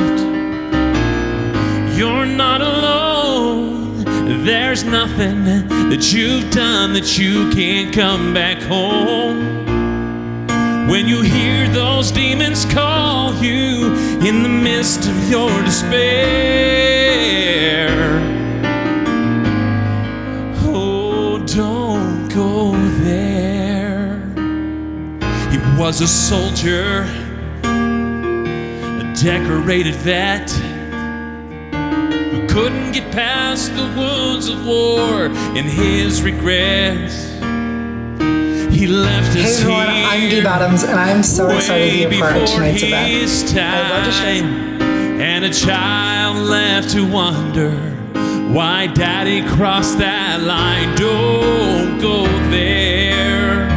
you're not alone. There's nothing that you've done that you can't come back home. When you hear those demons call you in the midst of your despair, oh, don't go there. He was a soldier, a decorated vet, who couldn't get past the wounds of war and his regrets. He left us Hey everyone, I'm Gabe Adams, and I'm so excited to be a part of tonight's event. I'd love to share. And a child left to wonder why Daddy crossed that line. Don't go there.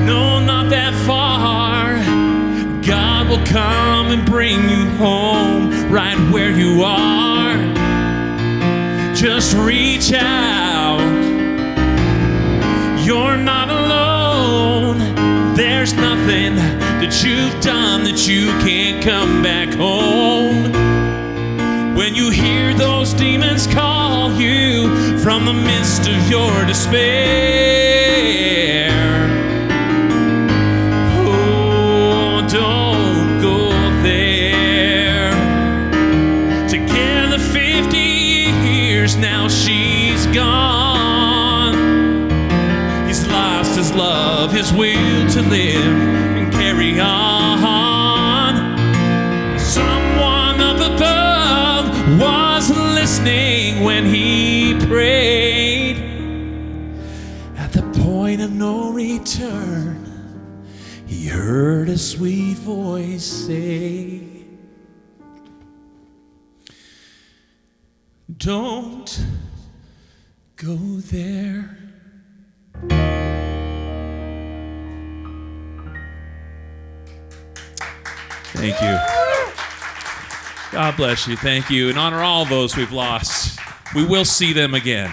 No, not that far. God will come and bring you home right where you are. Just reach out. You're not alone. There's nothing that you've done that you can't come back home. When you hear those demons call you from the midst of your despair, oh, don't go there. Together 50 years now she's gone. His love, his will to live and carry on. Someone up above was listening when he prayed. At the point of no return, he heard a sweet voice say, don't go there. Thank you. God bless you. Thank you. And honor all those we've lost. We will see them again.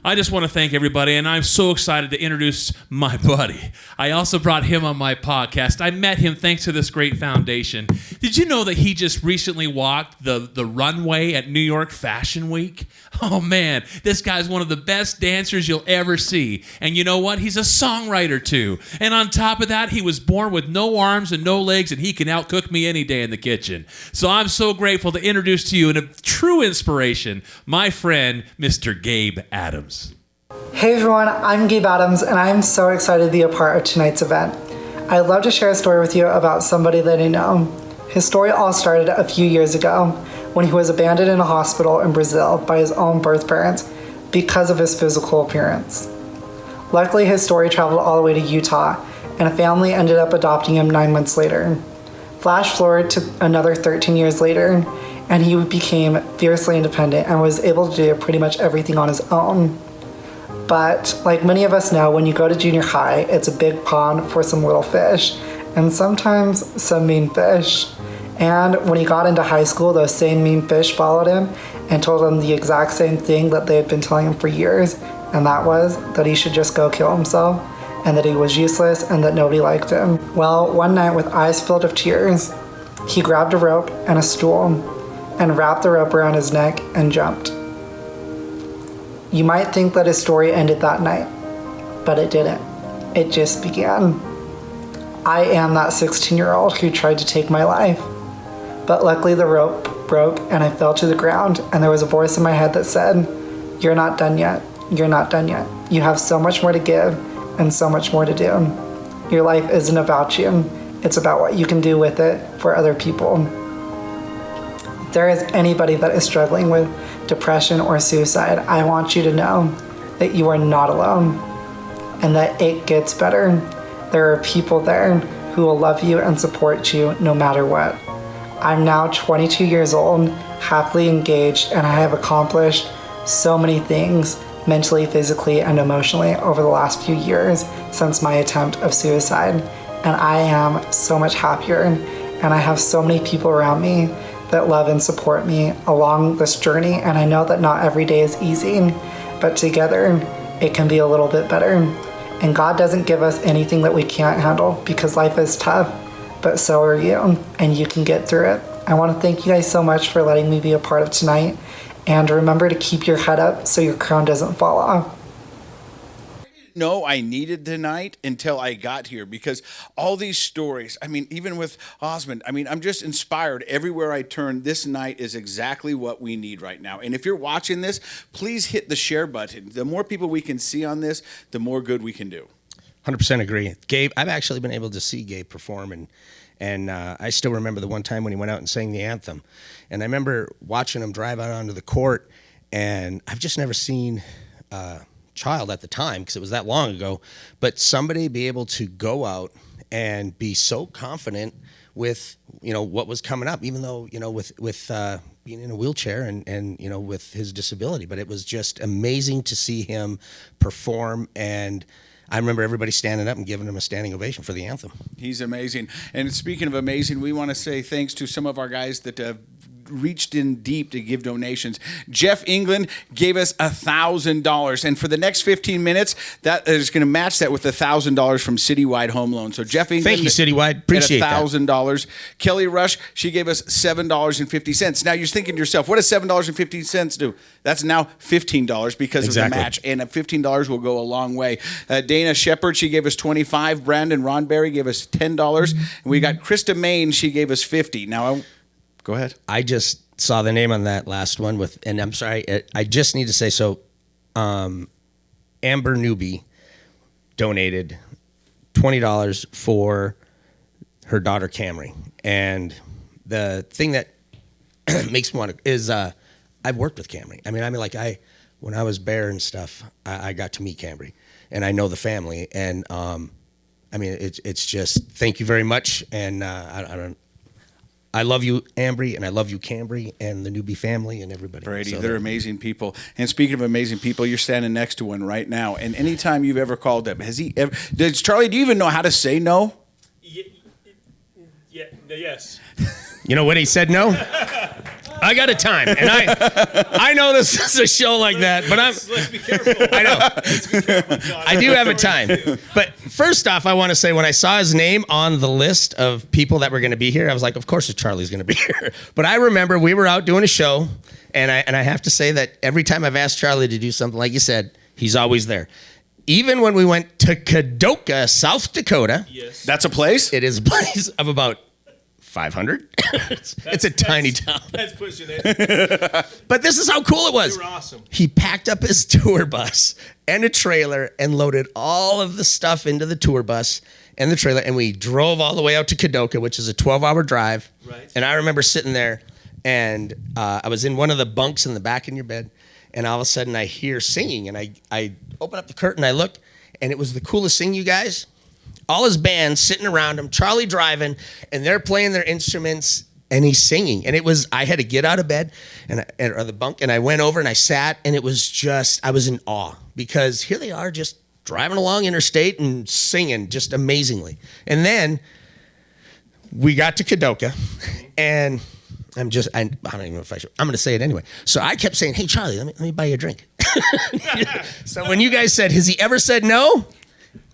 I just want to thank everybody, and I'm so excited to introduce my buddy. I also brought him on my podcast. I met him thanks to this great foundation. Did you know that he just recently walked the runway at New York Fashion Week? Oh, man, this guy's one of the best dancers you'll ever see. And you know what? He's a songwriter, too. And on top of that, he was born with no arms and no legs, and he can outcook me any day in the kitchen. So I'm so grateful to introduce to you, and a true inspiration, my friend, Mr. Gabe Adams. Hey everyone, I'm Gabe Adams, and I'm so excited to be a part of tonight's event. I'd love to share a story with you about somebody that I know. His story all started a few years ago when he was abandoned in a hospital in Brazil by his own birth parents because of his physical appearance. Luckily, his story traveled all the way to Utah, and a family ended up adopting him 9 months later. Flash forward to another 13 years later, and he became fiercely independent and was able to do pretty much everything on his own. But like many of us know, when you go to junior high, it's a big pond for some little fish, and sometimes some mean fish. And when he got into high school, those same mean fish followed him and told him the exact same thing that they had been telling him for years, and that was that he should just go kill himself, and that he was useless and that nobody liked him. Well, one night with eyes filled with tears, he grabbed a rope and a stool and wrapped the rope around his neck and jumped. You might think that his story ended that night, but it didn't. It just began. I am that 16-year-old who tried to take my life. But luckily the rope broke and I fell to the ground, and there was a voice in my head that said, "You're not done yet. You're not done yet. You have so much more to give and so much more to do. Your life isn't about you. It's about what you can do with it for other people." If there is anybody that is struggling with depression or suicide, I want you to know that you are not alone and that it gets better. There are people there who will love you and support you no matter what. I'm now 22 years old, happily engaged, and I have accomplished so many things mentally, physically, and emotionally over the last few years since my attempt of suicide. And I am so much happier, and I have so many people around me that love and support me along this journey. And I know that not every day is easy, but together it can be a little bit better. And God doesn't give us anything that we can't handle, because life is tough, but so are you, and you can get through it. I want to thank you guys so much for letting me be a part of tonight, and remember to keep your head up so your crown doesn't fall off. Know I needed tonight until I got here, because all these stories, I mean, even with Osmond, I mean, I'm just inspired everywhere I turn. This night is exactly what we need right now. And if you're watching this, please hit the share button. The more people we can see on this, the more good we can do. 100% agree. Gabe, I've actually been able to see Gabe perform, and I still remember the one time when he went out and sang the anthem. And I remember watching him drive out onto the court, and I've just never seen child at the time, because it was that long ago, but somebody be able to go out and be so confident with, what was coming up, even though, with being in a wheelchair and with his disability. But it was just amazing to see him perform, and I remember everybody standing up and giving him a standing ovation for the anthem. He's amazing. And speaking of amazing, we want to say thanks to some of our guys that reached in deep to give donations. Jeff England gave us $1,000, and for the next 15 minutes, that is going to match that with $1,000 from Citywide Home Loan. So Jeff England, thank you, Citywide, appreciate that. $1,000. Kelly Rush, she gave us $7.50. Now you're thinking to yourself, what does $7.50 do? That's now $15 because of the match, and $15 will go a long way. Dana Shepard, she gave us $25. Brandon Ronberry gave us $10, and we got Krista Main, she gave us $50. Now go ahead. I just saw the name on that last one and I'm sorry, I just need to say, so Amber Newby donated $20 for her daughter Camry. And the thing that makes me want to is I've worked with Camry. I mean, when I was Bear and stuff, I got to meet Camry, and I know the family. And it's just, thank you very much. And I love you, Ambry, and I love you, Cambry, and the Newbie family and everybody. Brady, so they're amazing people. And speaking of amazing people, you're standing next to one right now. And anytime you've ever called them, does Charlie, do you even know how to say no? Yes. You know when he said no? I got a time, and I know this is a show like that, but let's be careful. I know. Let's be careful, John. I do have a time. But first off, I want to say when I saw his name on the list of people that were going to be here, I was like, of course Charlie's going to be here. But I remember we were out doing a show, and I have to say that every time I've asked Charlie to do something, like you said, he's always there. Even when we went to Kadoka, South Dakota. Yes. That's a place? It is a place of about 500. It's a tiny town. That's pushing it. But this is how cool it was. You were awesome. He packed up his tour bus and a trailer and loaded all of the stuff into the tour bus and the trailer, and we drove all the way out to Kadoka, which is a 12-hour drive. Right. And I remember sitting there, and I was in one of the bunks in the back in your bed, and all of a sudden I hear singing, and I open up the curtain, I look, and it was the coolest thing, you guys. All his band sitting around him, Charlie driving, and they're playing their instruments, and he's singing. And I had to get out of bed or the bunk, and I went over and I sat, and it was just, I was in awe, because here they are just driving along interstate and singing just amazingly. And then we got to Kadoka, And I don't even know if I should. I'm going to say it anyway. So I kept saying, hey, Charlie, let me buy you a drink. So when you guys said, has he ever said no?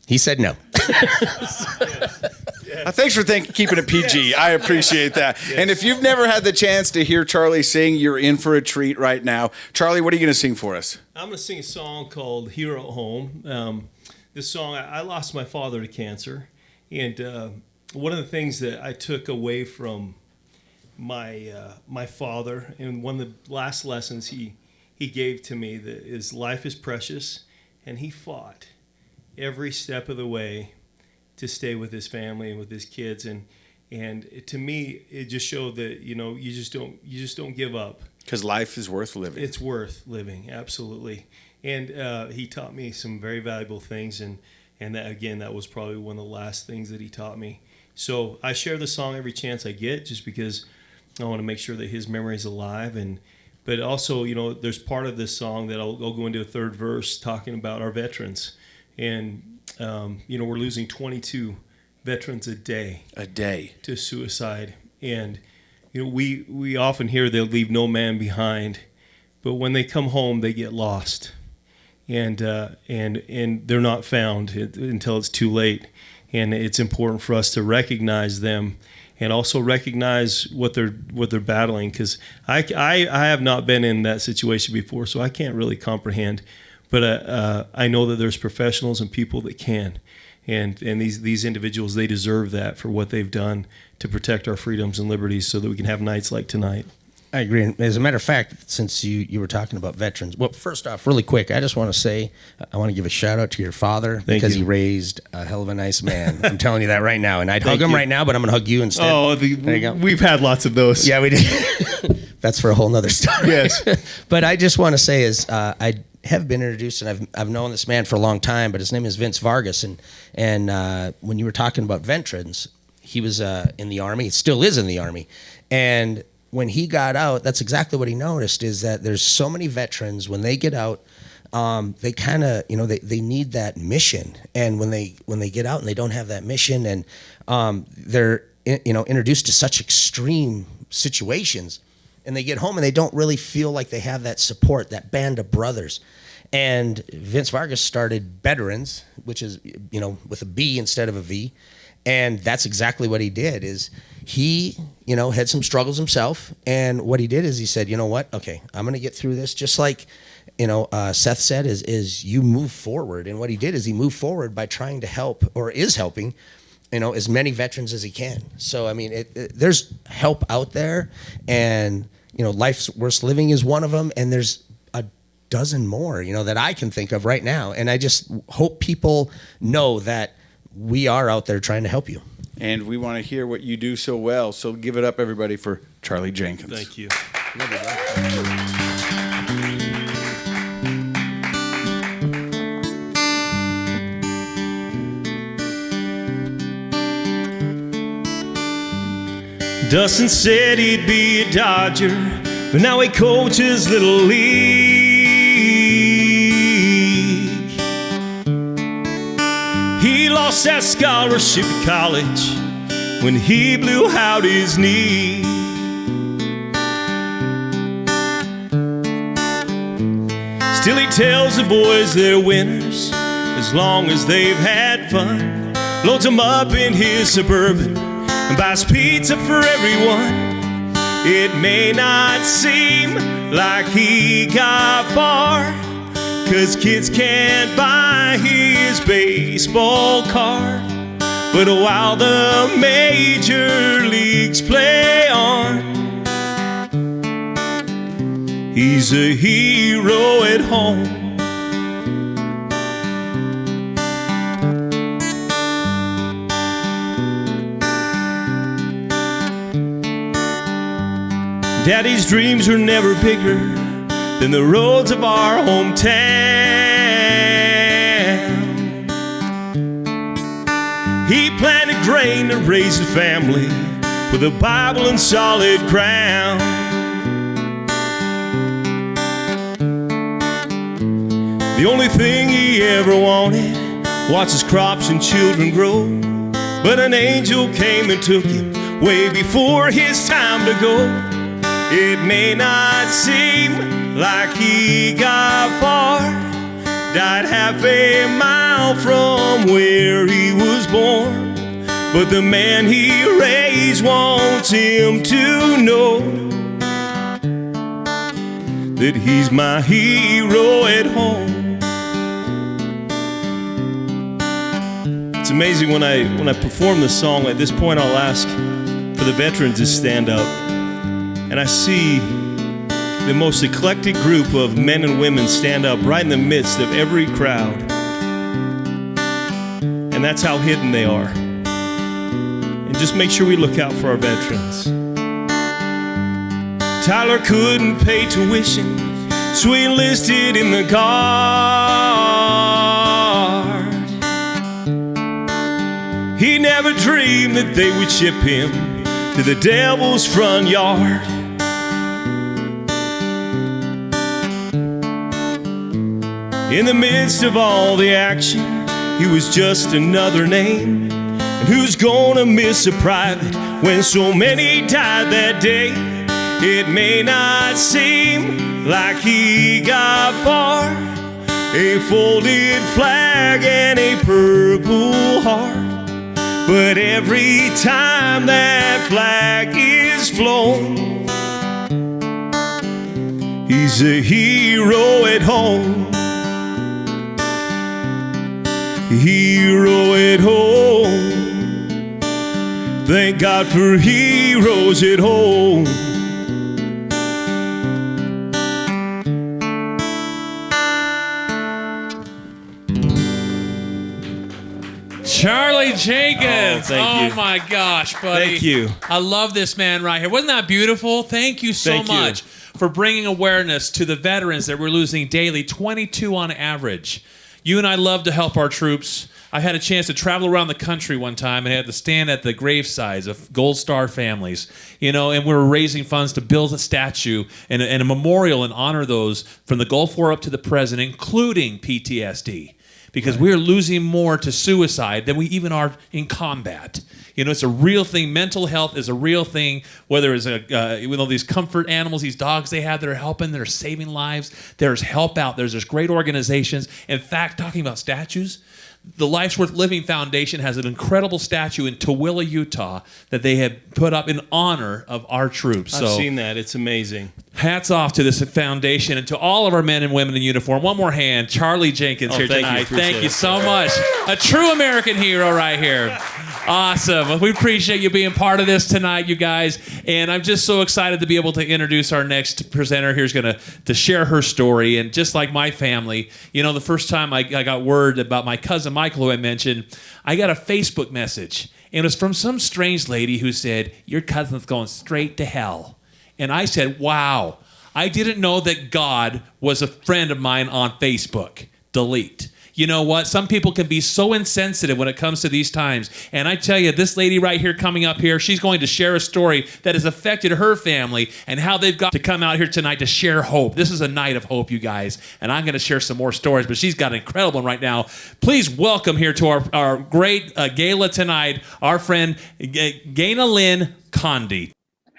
He said no. Thanks for keeping it PG. I appreciate that. And if you've never had the chance to hear Charlie sing, you're in for a treat right now. Charlie, what are you going to sing for us? I'm going to sing a song called Hero at Home. This song, I lost my father to cancer. And one of the things that I took away from my father, and one of the last lessons he gave to me, that is life is precious, and he fought every step of the way to stay with his family and with his kids, and to me it just showed that you just don't give up, because life is worth living. It's worth living, absolutely. And he taught me some very valuable things, and that was probably one of the last things that he taught me. So I share the song every chance I get, just because I want to make sure that his memory is alive. But also, there's part of this song that I'll go into a third verse talking about our veterans. And, we're losing 22 veterans a day to suicide. And, we often hear they'll leave no man behind, but when they come home, they get lost. And they're not found until it's too late. And it's important for us to recognize them and also recognize what they're battling, because I have not been in that situation before, so I can't really comprehend. But I know that there's professionals and people that can, and these individuals, they deserve that for what they've done to protect our freedoms and liberties, so that we can have nights like tonight. I agree. And as a matter of fact, since you were talking about veterans, well, first off, really quick, I just want to say, I want to give a shout out to your father, because he raised a hell of a nice man. I'm telling you that right now. And I'd hug him right now, but I'm going to hug you instead. Oh, there you go. We've had lots of those. Yeah, we did. That's for a whole nother story. Yes. But I just want to say I have been introduced, and I've known this man for a long time, but his name is Vince Vargas. And when you were talking about veterans, he was in the Army. He still is in the Army. And when he got out, that's exactly what he noticed, is that there's so many veterans, when they get out, they kind of, they need that mission. And when they get out and they don't have that mission, and they're, introduced to such extreme situations, and they get home and they don't really feel like they have that support, that band of brothers. And Vince Vargas started Veterans, which is, with a B instead of a V. And that's exactly what he did. Is he, had some struggles himself. And what he did is he said, you know what? Okay, I'm going to get through this. Just like, Seth said, is you move forward. And what he did is he moved forward by trying to help, or is helping, as many veterans as he can. So, I mean, there's help out there. And, Life's Worth Living is one of them. And there's a dozen more, that I can think of right now. And I just hope people know that we are out there trying to help you. And we want to hear what you do so well. So give it up, everybody, for Charley Jenkins. Thank you. Dustin said he'd be a Dodger, but now he coaches Little League. He lost that scholarship to college when he blew out his knee. Still he tells the boys they're winners as long as they've had fun. Loads them up in his Suburban and buys pizza for everyone. It may not seem like he got far, 'cause kids can't buy his baseball card. But while the major leagues play on, he's a hero at home. Daddy's dreams were never bigger than the roads of our hometown. He planted grain to raise a family with a Bible and solid ground. The only thing he ever wanted, watch his crops and children grow. But an angel came and took him way before his time to go. It may not seem like he got far, died half a mile from where he was born, but the man he raised wants him to know that he's my hero at home. It's amazing when I perform the song. At this point, I'll ask for the veterans to stand up, and I see the most eclectic group of men and women stand up right in the midst of every crowd, and that's how hidden they are. And just make sure we look out for our veterans. Tyler couldn't pay tuition, so he enlisted in the Guard. He never dreamed that they would ship him to the devil's front yard. In the midst of all the action, he was just another name. And who's gonna miss a private when so many died that day? It may not seem like he got far, a folded flag and a purple heart, but every time that flag is flown, he's a hero at home. Hero at home. Thank God for heroes at home. Charley Jenkins. Thank you. My gosh, buddy. Thank you. I love this man right here. Wasn't that beautiful? Thank you so much for bringing awareness to the veterans that we're losing daily, 22 on average. You and I love to help our troops. I had a chance to travel around the country one time and had to stand at the gravesides of Gold Star families, and we were raising funds to build a statue and a memorial and honor those from the Gulf War up to the present, including PTSD. Because we're losing more to suicide than we even are in combat. It's a real thing. Mental health is a real thing. Whether it's with all these comfort animals, these dogs they have that are helping, that are saving lives. There's help out. There's great organizations. In fact, talking about statues, the Life's Worth Living Foundation has an incredible statue in Tooele, Utah, that they have put up in honor of our troops. I've seen that. It's amazing. Hats off to this foundation and to all of our men and women in uniform. One more hand. Charley Jenkins here tonight. Thank you so much. A true American hero right here. Awesome. We appreciate you being part of this tonight, you guys. And I'm just so excited to be able to introduce our next presenter here who's going to share her story. And just like my family, the first time I got word about my cousin Michael, who I mentioned, I got a Facebook message. And it was from some strange lady who said, "Your cousin's going straight to hell." And I said, wow, I didn't know that God was a friend of mine on Facebook. Delete. You know what? Some people can be so insensitive when it comes to these times. And I tell you, this lady right here coming up here, she's going to share a story that has affected her family and how they've got to come out here tonight to share hope. This is a night of hope, you guys. And I'm going to share some more stories, but she's got an incredible one right now. Please welcome here to our great gala tonight, our friend Ganel-Lyn Condie.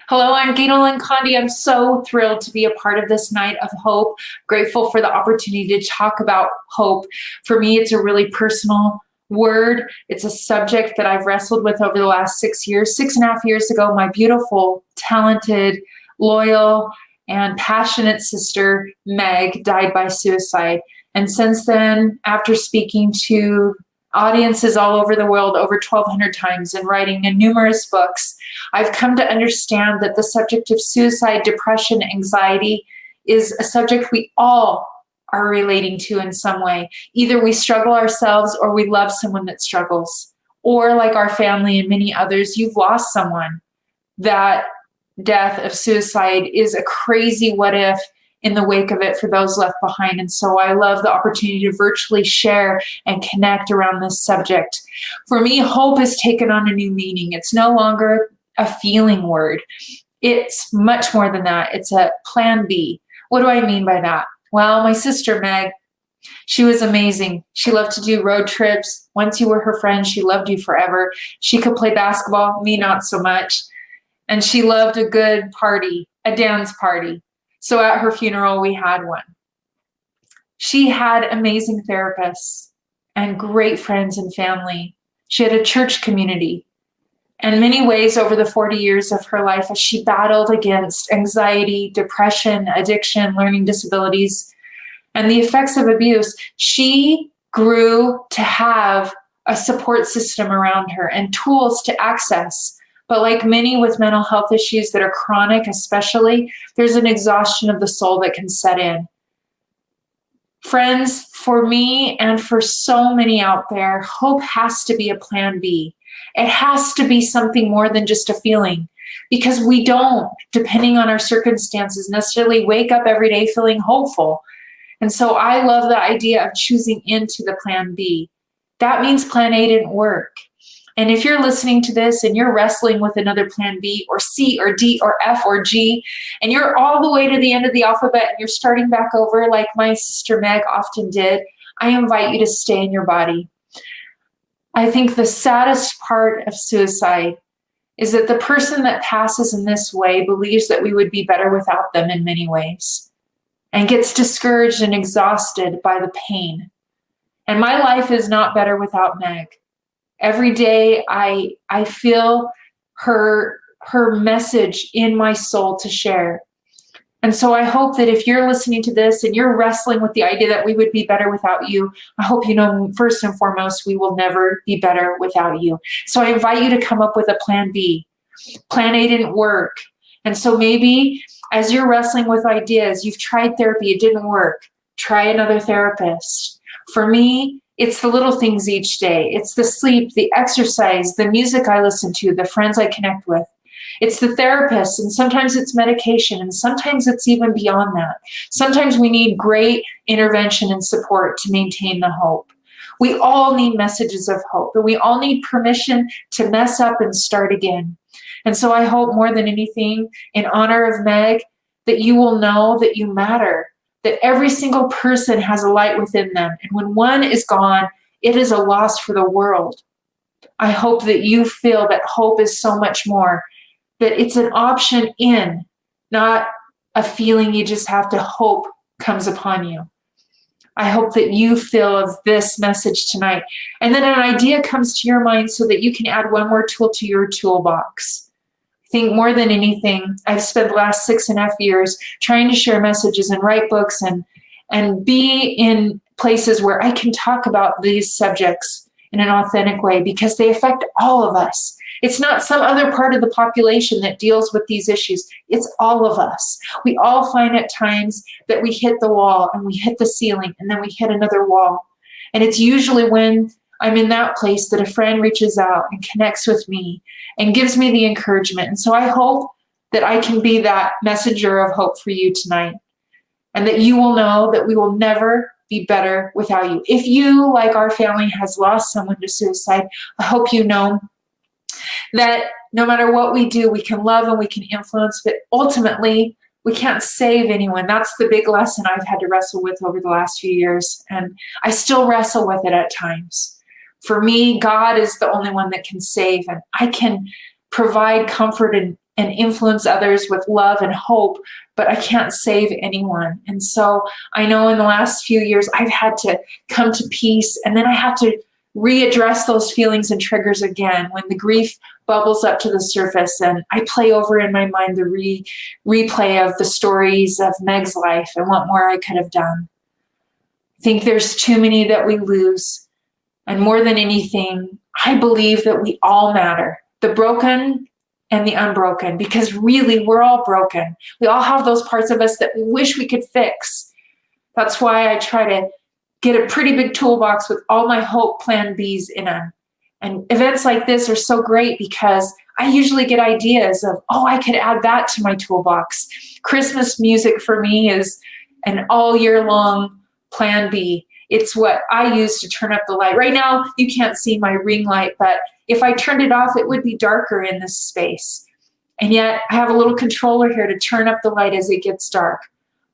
Hello, I'm Ganel-Lyn Condie. I'm so thrilled to be a part of this night of hope. Grateful for the opportunity to talk about hope. For me, it's a really personal word. It's a subject that I've wrestled with over the last 6 years. 6.5 years ago, my beautiful, talented, loyal, and passionate sister, Meg, died by suicide. And since then, after speaking to audiences all over the world over 1,200 times and writing in numerous books, I've come to understand that the subject of suicide, depression, anxiety is a subject we all are relating to in some way. Either we struggle ourselves or we love someone that struggles. Or like our family and many others, you've lost someone. That death of suicide is a crazy what if in the wake of it for those left behind. And so I love the opportunity to virtually share and connect around this subject. For me, hope has taken on a new meaning. It's no longer a feeling word. It's much more than that. It's a plan B. What do I mean by that? Well, my sister, Meg, she was amazing. She loved to do road trips. Once you were her friend, she loved you forever. She could play basketball, me not so much. And she loved a good party, a dance party. So at her funeral, we had one. She had amazing therapists and great friends and family. She had a church community. In many ways, over the 40 years of her life, as she battled against anxiety, depression, addiction, learning disabilities, and the effects of abuse, she grew to have a support system around her and tools to access. But like many with mental health issues that are chronic especially, there's an exhaustion of the soul that can set in. Friends, for me and for so many out there, hope has to be a plan B. It has to be something more than just a feeling, because we don't, depending on our circumstances, necessarily wake up every day feeling hopeful. And so I love the idea of choosing into the plan B. That means plan A didn't work. And if you're listening to this and you're wrestling with another plan B or C or D or F or G, and you're all the way to the end of the alphabet and you're starting back over like my sister Meg often did, I invite you to stay in your body. I think the saddest part of suicide is that the person that passes in this way believes that we would be better without them in many ways and gets discouraged and exhausted by the pain. And my life is not better without Meg. Every day I feel her message in my soul to share. And so I hope that if you're listening to this and you're wrestling with the idea that we would be better without you, I hope you know, first and foremost, we will never be better without you. So I invite you to come up with a plan B. Plan A didn't work. And so maybe as you're wrestling with ideas, you've tried therapy, it didn't work. Try another therapist. For me, it's the little things each day. It's the sleep, the exercise, the music I listen to, the friends I connect with. It's the therapist, and sometimes it's medication, and sometimes it's even beyond that. Sometimes we need great intervention and support to maintain the hope. We all need messages of hope, and we all need permission to mess up and start again. And so I hope more than anything, in honor of Meg, that you will know that you matter, that every single person has a light within them. And when one is gone, it is a loss for the world. I hope that you feel that hope is so much more, that it's an option in, not a feeling you just have to hope comes upon you. I hope that you feel of this message tonight. And then an idea comes to your mind so that you can add one more tool to your toolbox. I think more than anything, I've spent the last 6.5 years trying to share messages and write books and be in places where I can talk about these subjects in an authentic way, because they affect all of us. It's not some other part of the population that deals with these issues. It's all of us. We all find at times that we hit the wall and we hit the ceiling and then we hit another wall. And it's usually when I'm in that place that a friend reaches out and connects with me and gives me the encouragement. And so I hope that I can be that messenger of hope for you tonight, and that you will know that we will never be better without you. If you, like our family, has lost someone to suicide, I hope you know that no matter what we do, we can love and we can influence, but ultimately we can't save anyone. That's the big lesson I've had to wrestle with over the last few years, and I still wrestle with it at times. For me, God is the only one that can save, and I can provide comfort and influence others with love and hope, but I can't save anyone. And so I know in the last few years, I've had to come to peace, and then I have to readdress those feelings and triggers again when the grief bubbles up to the surface, and I play over in my mind the replay of the stories of Meg's life and what more I could have done. I think there's too many that we lose. And more than anything, I believe that we all matter, the broken and the unbroken, because really we're all broken. We all have those parts of us that we wish we could fix. That's why I try to get a pretty big toolbox with all my hope plan Bs in them. And events like this are so great because I usually get ideas of, oh, I could add that to my toolbox. Christmas music for me is an all year long plan B. It's what I use to turn up the light. Right now, you can't see my ring light, but if I turned it off, it would be darker in this space. And yet I have a little controller here to turn up the light as it gets dark.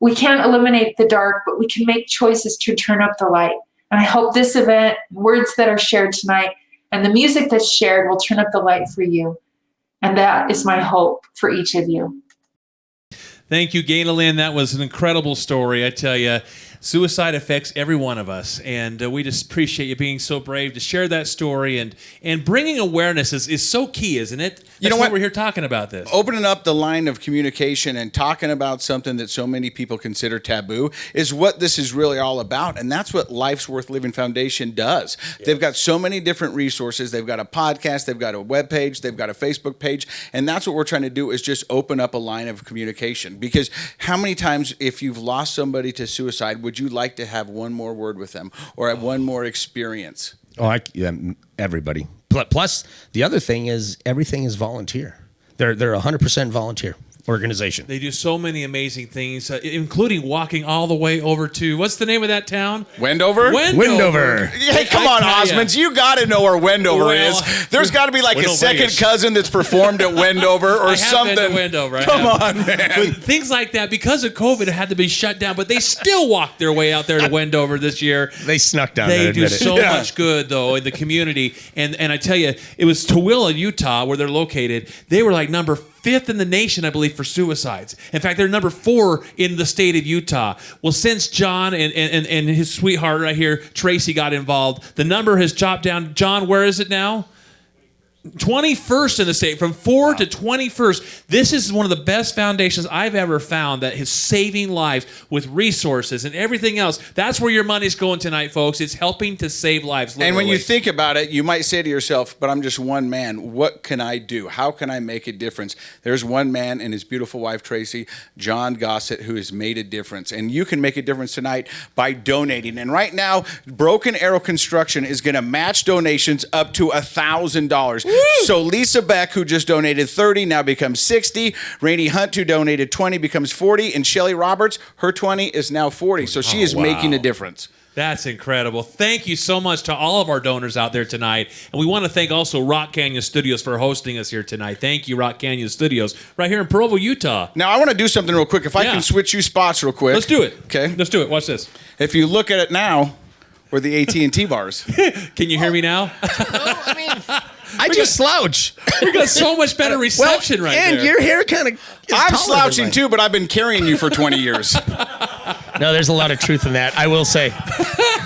We can't eliminate the dark, but we can make choices to turn up the light. And I hope this event, words that are shared tonight, and the music that's shared will turn up the light for you. And that is my hope for each of you. Thank you, Ganel-Lyn. That was an incredible story. I tell you, suicide affects every one of us, and we just appreciate you being so brave to share that story, and bringing awareness is so key, isn't it? That's why we're here talking about this. Opening up the line of communication and talking about something that so many people consider taboo is what this is really all about, and that's what Life's Worth Living Foundation does. Yes. They've got so many different resources. They've got a podcast, they've got a webpage, they've got a Facebook page, and that's what we're trying to do is just open up a line of communication. Because how many times, if you've lost somebody to suicide, would you like to have one more word with them or have one more experience? Oh, everybody. Plus, the other thing is everything is volunteer. They're 100% volunteer organization. They do so many amazing things, including walking all the way over to, what's the name of that town? Wendover? Wendover. Hey, come on, Osmond. You got to know where Wendover is. There's got to be like a second cousin that's performed at Wendover or something. Been to Wendover. Come on, man. But things like that, because of COVID, it had to be shut down, but they still walked their way out there to Wendover this year. They snuck down. They do so much good, though, in the community. And I tell you, it was Tooele, Utah, where they're located. They were like number 5th in the nation, I believe, for suicides. In fact, they're number 4 in the state of Utah. Well, since Jon and his sweetheart right here, Tracy, got involved, the number has chopped down. Jon, where is it now? 21st in the state, from 4 to 21st. This is one of the best foundations I've ever found that is saving lives with resources and everything else. That's where your money's going tonight, folks. It's helping to save lives, literally. And when you think about it, you might say to yourself, but I'm just one man. What can I do? How can I make a difference? There's one man and his beautiful wife, Tracy, Jon Gossett, who has made a difference. And you can make a difference tonight by donating. And right now, Broken Arrow Construction is going to match donations up to $1,000. So Lisa Beck, who just donated 30, now becomes 60. Rainey Hunt, who donated 20, becomes 40. And Shelly Roberts, her 20 is now 40. So she is making a difference. That's incredible. Thank you so much to all of our donors out there tonight. And we want to thank also Rock Canyon Studios for hosting us here tonight. Thank you, Rock Canyon Studios, right here in Provo, Utah. Now, I want to do something real quick. If I can switch you spots real quick. Let's do it. Okay. Let's do it. Watch this. If you look at it now, we're the AT&T bars. Can you hear me now? I just slouch. We got so much better reception right there. And your hair kind of I'm slouching too, but I've been carrying you for 20 years. No, there's a lot of truth in that, I will say.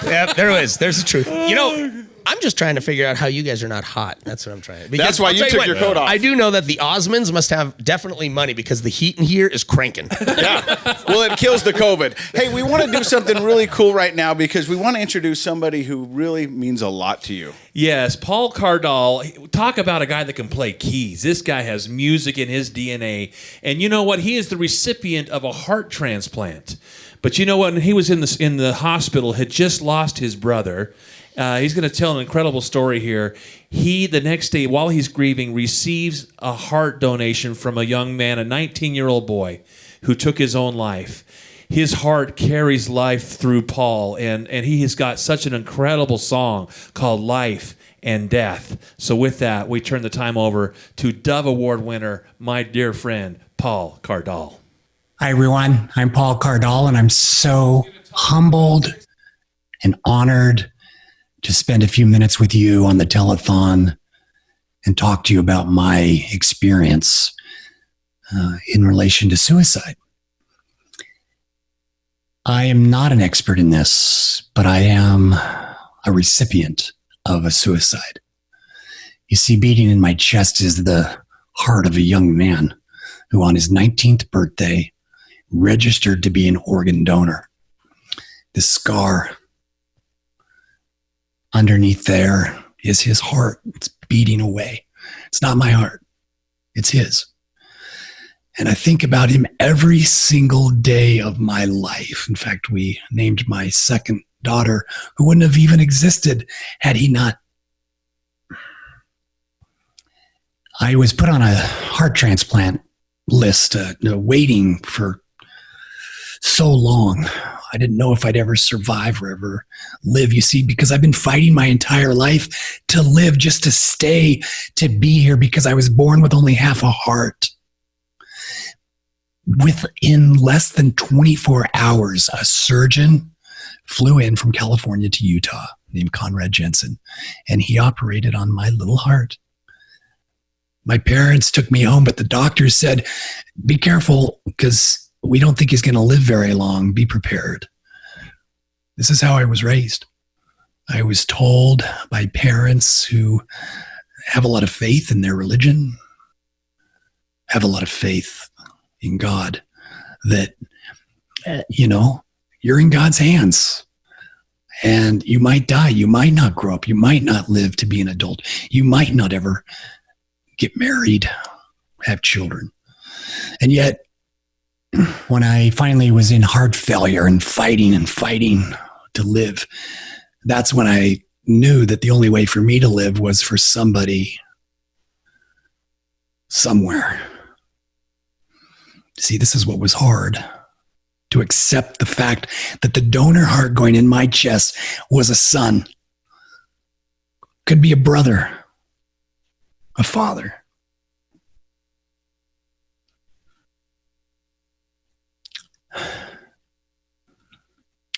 Yep, there is. There's the truth. You know, I'm just trying to figure out how you guys are not hot. That's what I'm trying. Because that's why you took your coat off. I do know that the Osmonds must have definitely money because the heat in here is cranking. Yeah. Well, it kills the COVID. Hey, we want to do something really cool right now because we want to introduce somebody who really means a lot to you. Yes, Paul Cardall. Talk about a guy that can play keys. This guy has music in his DNA. And you know what? He is the recipient of a heart transplant. But you know what? When he was in the hospital, had just lost his brother. He's going to tell an incredible story here. He, the next day, while he's grieving, receives a heart donation from a young man, a 19-year-old boy, who took his own life. His heart carries life through Paul, and he has got such an incredible song called Life and Death. So with that, we turn the time over to Dove Award winner, my dear friend, Paul Cardall. Hi, everyone. I'm Paul Cardall, and I'm so humbled and honored to spend a few minutes with you on the telethon and talk to you about my experience in relation to suicide. I am not an expert in this, but I am a recipient of a suicide. You see, beating in my chest is the heart of a young man who on his 19th birthday registered to be an organ donor. The scar underneath there is his heart. It's beating away. It's not my heart. It's his. And I think about him every single day of my life. In fact, we named my second daughter, who wouldn't have even existed had he not. I was put on a heart transplant list, waiting for so long. I didn't know if I'd ever survive or ever live, you see, because I've been fighting my entire life to live, just to stay, to be here, because I was born with only half a heart. Within less than 24 hours, a surgeon flew in from California to Utah named Conrad Jensen, and he operated on my little heart. My parents took me home, but the doctors said, be careful because we don't think he's going to live very long. Be prepared. This is how I was raised. I was told by parents who have a lot of faith in their religion, have a lot of faith in God, that, you're in God's hands and you might die. You might not grow up. You might not live to be an adult. You might not ever get married, have children. And yet, when I finally was in heart failure and fighting to live, that's when I knew that the only way for me to live was for somebody somewhere. See, this is what was hard, to accept the fact that the donor heart going in my chest was a son, could be a brother, a father.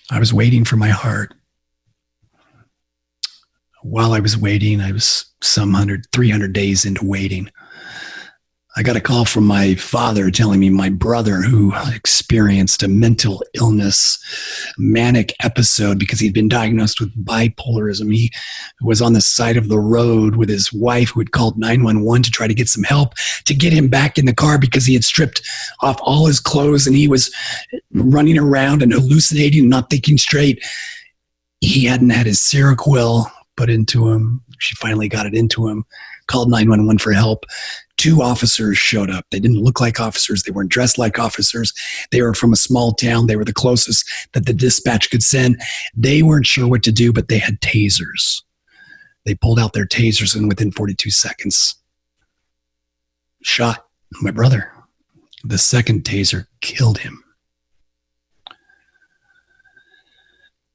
I was waiting for my heart. While I was waiting, I was 300 days into waiting. I got a call from my father telling me my brother, who experienced a mental illness, manic episode because he'd been diagnosed with bipolarism. He was on the side of the road with his wife, who had called 911 to try to get some help to get him back in the car because he had stripped off all his clothes and he was running around and hallucinating and not thinking straight. He hadn't had his Seroquel put into him. She finally got it into him, called 911 for help. 2 officers showed up. They didn't look like officers. They weren't dressed like officers. They were from a small town. They were the closest that the dispatch could send. They weren't sure what to do, but they had tasers. They pulled out their tasers and within 42 seconds, shot my brother. The second taser killed him.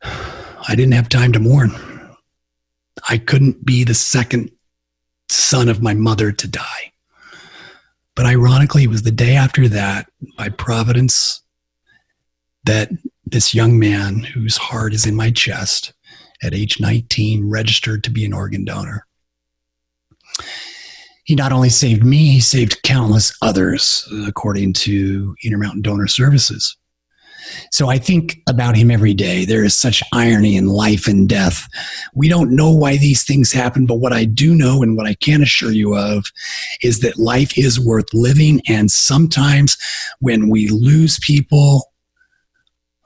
I didn't have time to mourn. I couldn't be the second son of my mother to die. But ironically, it was the day after that, by providence, that this young man whose heart is in my chest at age 19 registered to be an organ donor. He not only saved me, he saved countless others, according to Intermountain Donor Services. So I think about him every day. There is such irony in life and death. We don't know why these things happen, but what I do know and what I can assure you of is that life is worth living. And sometimes when we lose people,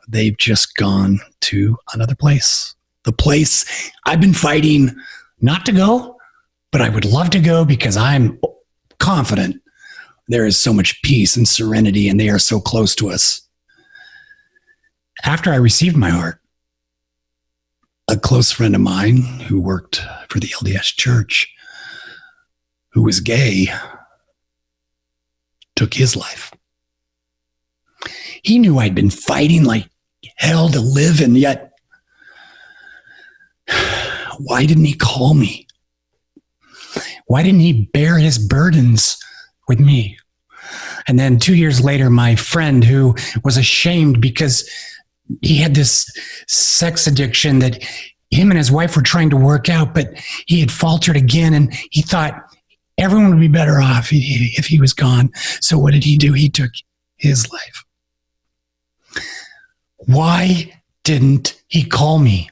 they've just gone to another place. The place I've been fighting not to go, but I would love to go because I'm confident there is so much peace and serenity and they are so close to us. After I received my heart, a close friend of mine who worked for the LDS Church, who was gay, took his life. He knew I'd been fighting like hell to live, and yet, why didn't he call me? Why didn't he bear his burdens with me? And then 2 years later, my friend, who was ashamed because he had this sex addiction that him and his wife were trying to work out, but he had faltered again, and he thought everyone would be better off if he was gone. So what did he do? He took his life. Why didn't he call me?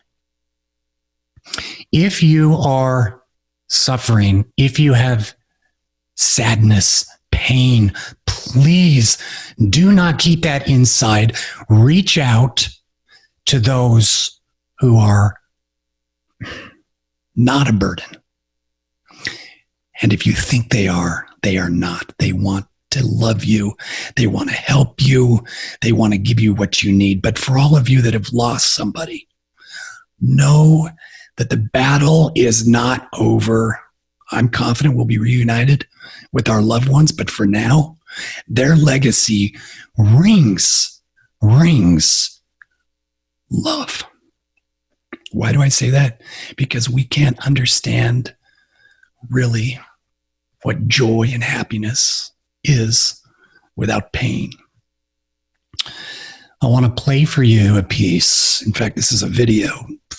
If you are suffering, if you have sadness, pain, please do not keep that inside. Reach out to those who are not a burden. And if you think they are not. They want to love you. They want to help you. They want to give you what you need. But for all of you that have lost somebody, know that the battle is not over. I'm confident we'll be reunited with our loved ones, but for now, their legacy rings love. Why do I say that? Because we can't understand really what joy and happiness is without pain. I want to play for you a piece. In fact, this is a video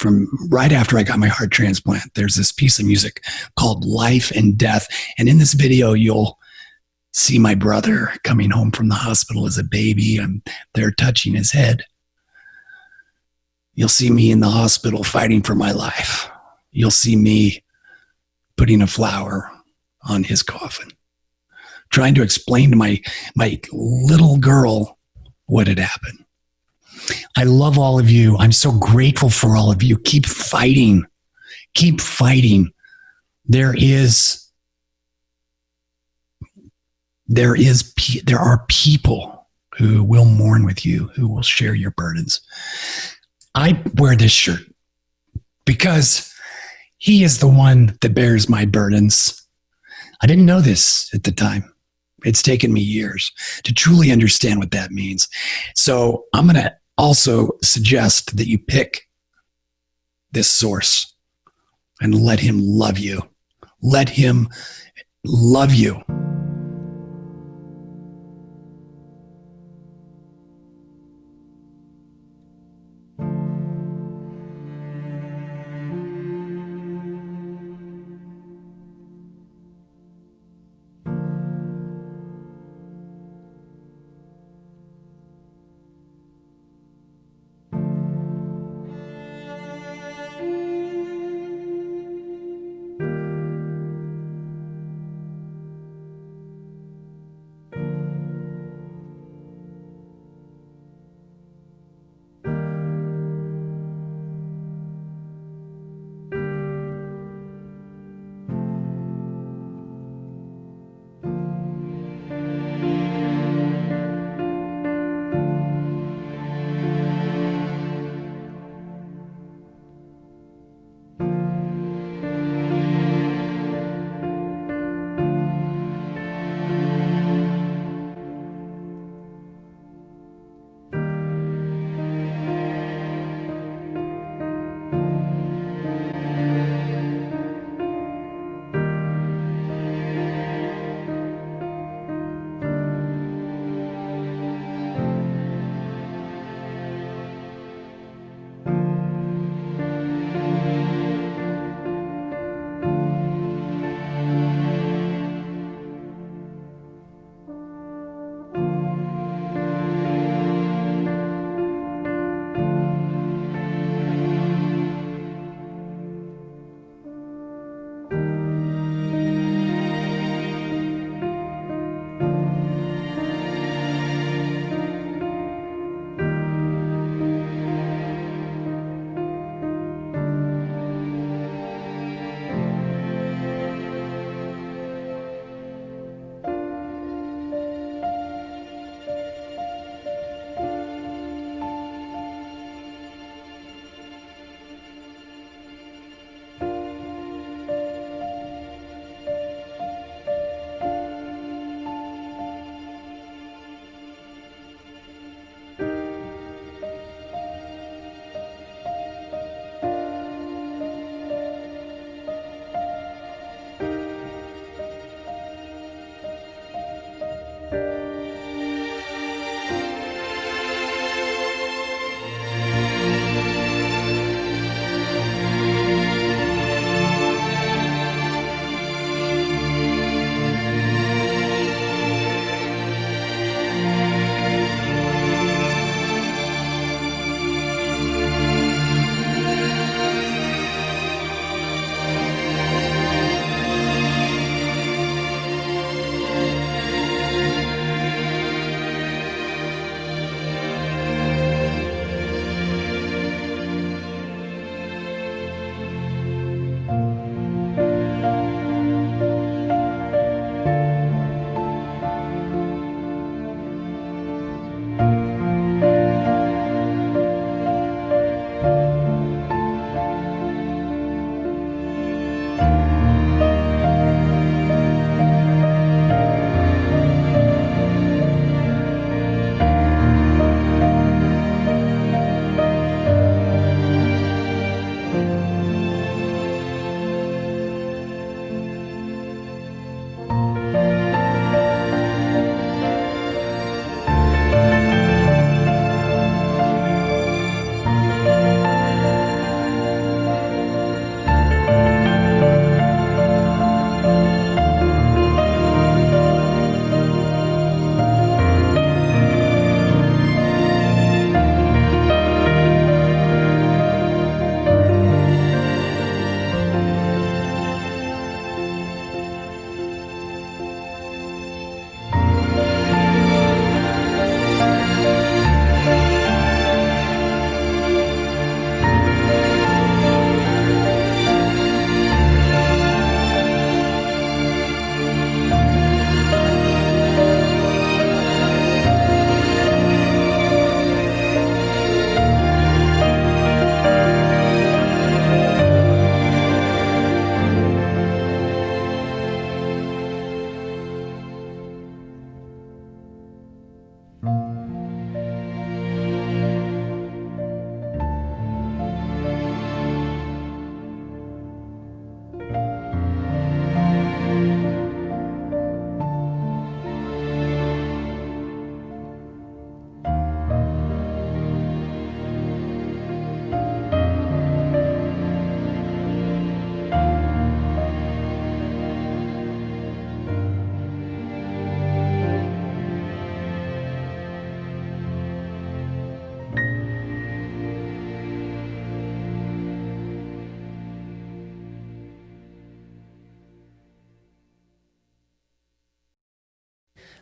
from right after I got my heart transplant. There's this piece of music called Life and Death. And in this video, you'll see my brother coming home from the hospital as a baby. I'm there touching his head. You'll see me in the hospital fighting for my life. You'll see me putting a flower on his coffin, trying to explain to my little girl what had happened. I love all of you. I'm so grateful for all of you. Keep fighting. Keep fighting. There are people who will mourn with you, who will share your burdens. I wear this shirt because he is the one that bears my burdens. I didn't know this at the time. It's taken me years to truly understand what that means. So I'm going to also suggest that you pick this source and let him love you. Let him love you.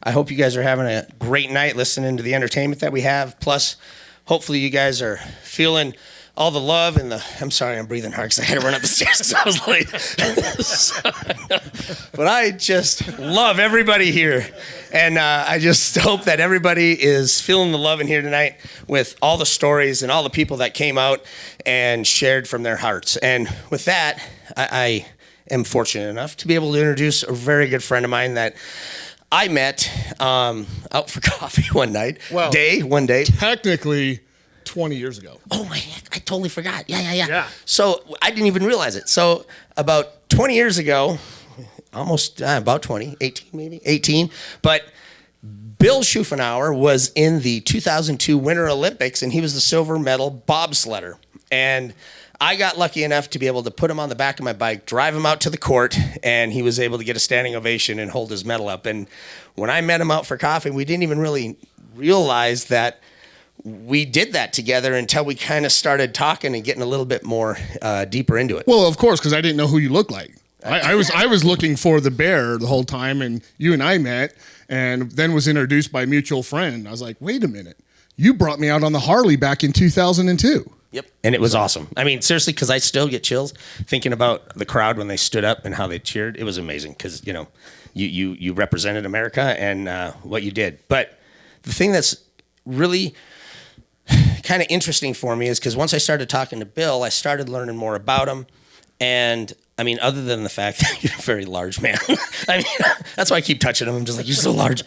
I hope you guys are having a great night listening to the entertainment that we have. Plus, hopefully you guys are feeling all the love and I'm sorry, I'm breathing hard because I had to run up the stairs because I was late. But I just love everybody here. And I just hope that everybody is feeling the love in here tonight with all the stories and all the people that came out and shared from their hearts. And with that, I am fortunate enough to be able to introduce a very good friend of mine that I met out for coffee one night. Well, one day. Technically 20 years ago. Oh my heck, I totally forgot. Yeah. So I didn't even realize it. So about 20 years ago, almost about 20, 18 maybe, 18. But Bill Schuffenhauer was in the 2002 Winter Olympics, and he was the silver medal bobsledder. And I got lucky enough to be able to put him on the back of my bike, drive him out to the court, and he was able to get a standing ovation and hold his medal up. And when I met him out for coffee, we didn't even really realize that we did that together until we kind of started talking and getting a little bit more deeper into it. Well, of course, because I didn't know who you looked like. I was looking for the bear the whole time, and you and I met, and then was introduced by a mutual friend. I was like, wait a minute, you brought me out on the Harley back in 2002. Yep, and it was awesome. I mean, seriously, because I still get chills thinking about the crowd when they stood up and how they cheered. It was amazing because you represented America and what you did. But the thing that's really kind of interesting for me is because once I started talking to Bill, I started learning more about him. And I mean, other than the fact that you're a very large man, I mean, that's why I keep touching him. I'm just like, you're so large.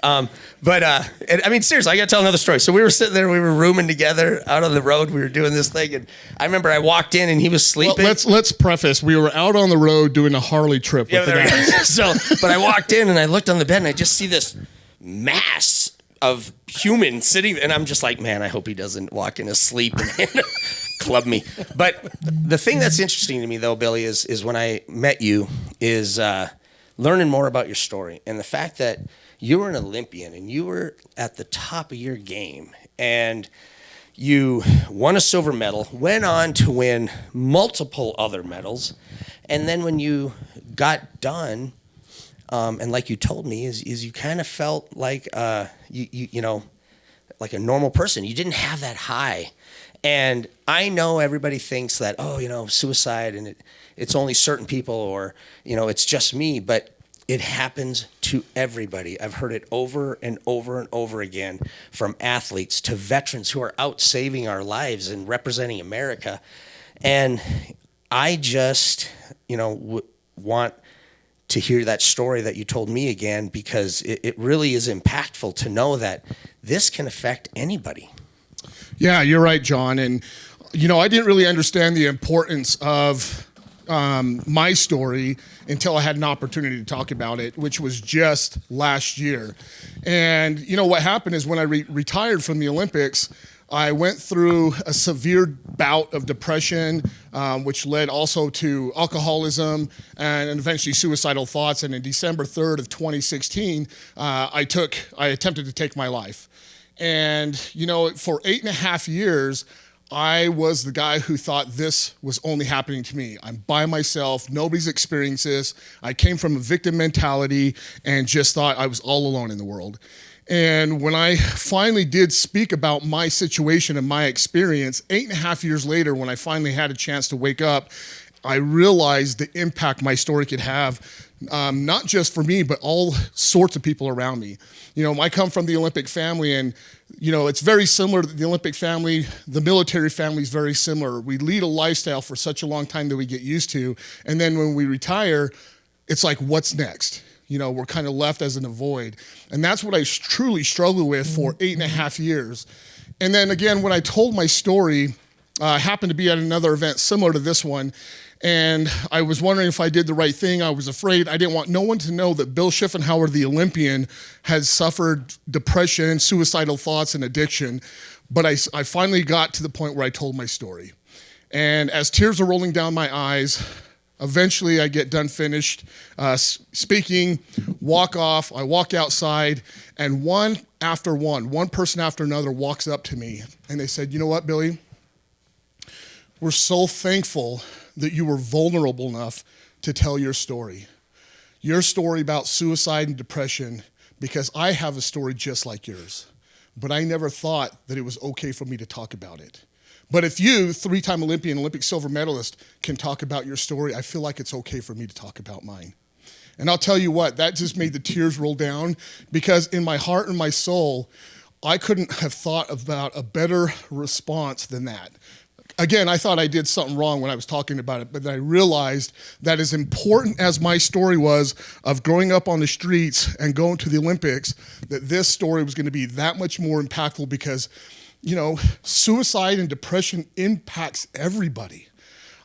And, I mean, seriously, I got to tell another story. So we were sitting there, we were rooming together out on the road. We were doing this thing. And I remember I walked in and he was sleeping. Well, let's preface. We were out on the road doing a Harley trip with the guys. But I walked in and I looked on the bed and I just see this mass of human sitting, and I'm just like, man, I hope he doesn't walk in his sleep and club me. But the thing that's interesting to me, though, Billy, is when I met you, is learning more about your story and the fact that you were an Olympian and you were at the top of your game, and you won a silver medal, went on to win multiple other medals, and then when you got done, and like you told me, is you kind of felt like you know, like a normal person. You didn't have that high. And I know everybody thinks that, oh, you know, suicide and it's only certain people, or, you know, it's just me, but it happens to everybody. I've heard it over and over and over again, from athletes to veterans who are out saving our lives and representing America. And I just, you know, want to hear that story that you told me again, because it really is impactful to know that this can affect anybody. Yeah, you're right, John. And, you know, I didn't really understand the importance of my story until I had an opportunity to talk about it, which was just last year. And, you know, what happened is when I retired from the Olympics, I went through a severe bout of depression, which led also to alcoholism and eventually suicidal thoughts. And in December 3rd of 2016, I attempted to take my life. And, you know, for 8.5 years, I was the guy who thought this was only happening to me. I'm by myself. Nobody's experienced this. I came from a victim mentality and just thought I was all alone in the world. And when I finally did speak about my situation and my experience, 8.5 years later, when I finally had a chance to wake up, I realized the impact my story could have, not just for me, but all sorts of people around me. You know, I come from the Olympic family, and, you know, it's very similar to the Olympic family. The military family is very similar. We lead a lifestyle for such a long time that we get used to. And then when we retire, it's like, what's next? You know, we're kind of left as in a void. And that's what I truly struggled with for 8.5 years. And then again, when I told my story, I happened to be at another event similar to this one, and I was wondering if I did the right thing. I was afraid. I didn't want no one to know that Bill Schuffenhauer, the Olympian, has suffered depression, suicidal thoughts, and addiction. But I finally got to the point where I told my story. And as tears are rolling down my eyes, eventually I get done finished speaking, walk off, I walk outside, and one person after another walks up to me, and they said, you know what, Billy? We're so thankful that you were vulnerable enough to tell your story about suicide and depression, because I have a story just like yours. But I never thought that it was okay for me to talk about it. But if you, 3-time Olympian, Olympic silver medalist, can talk about your story, I feel like it's okay for me to talk about mine. And I'll tell you what, that just made the tears roll down, because in my heart and my soul, I couldn't have thought about a better response than that. Again, I thought I did something wrong when I was talking about it, but then I realized that as important as my story was of growing up on the streets and going to the Olympics, that this story was going to be that much more impactful, because, you know, suicide and depression impacts everybody.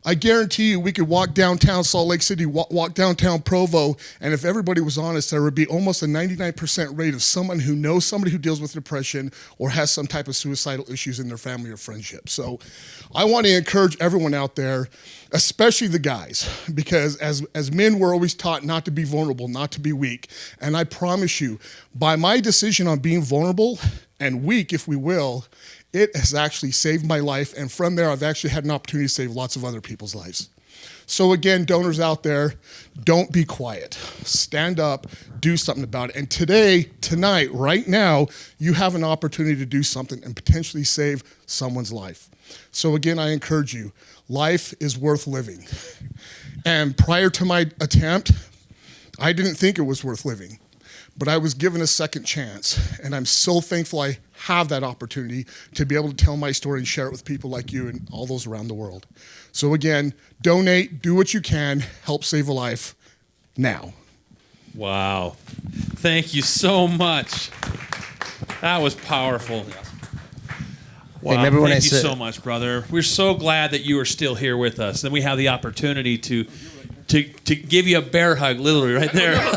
I guarantee you we could walk downtown Salt Lake City, walk downtown Provo, and if everybody was honest, there would be almost a 99% rate of someone who knows somebody who deals with depression or has some type of suicidal issues in their family or friendship. So I want to encourage everyone out there, especially the guys, because as men, we're always taught not to be vulnerable, not to be weak. And I promise you, by my decision on being vulnerable and weak, if we will, it has actually saved my life, and from there, I've actually had an opportunity to save lots of other people's lives. So again, donors out there, don't be quiet. Stand up, do something about it. And tonight, right now, you have an opportunity to do something and potentially save someone's life. So again, I encourage you, life is worth living. And prior to my attempt, I didn't think it was worth living. But I was given a second chance, and I'm so thankful I have that opportunity to be able to tell my story and share it with people like you and all those around the world. So again, donate, do what you can, help save a life now. Wow. Thank you so much. That was powerful. Wow, hey, remember when thank you so much, brother. We're so glad that you are still here with us, and we have the opportunity to give you a bear hug, literally, right there.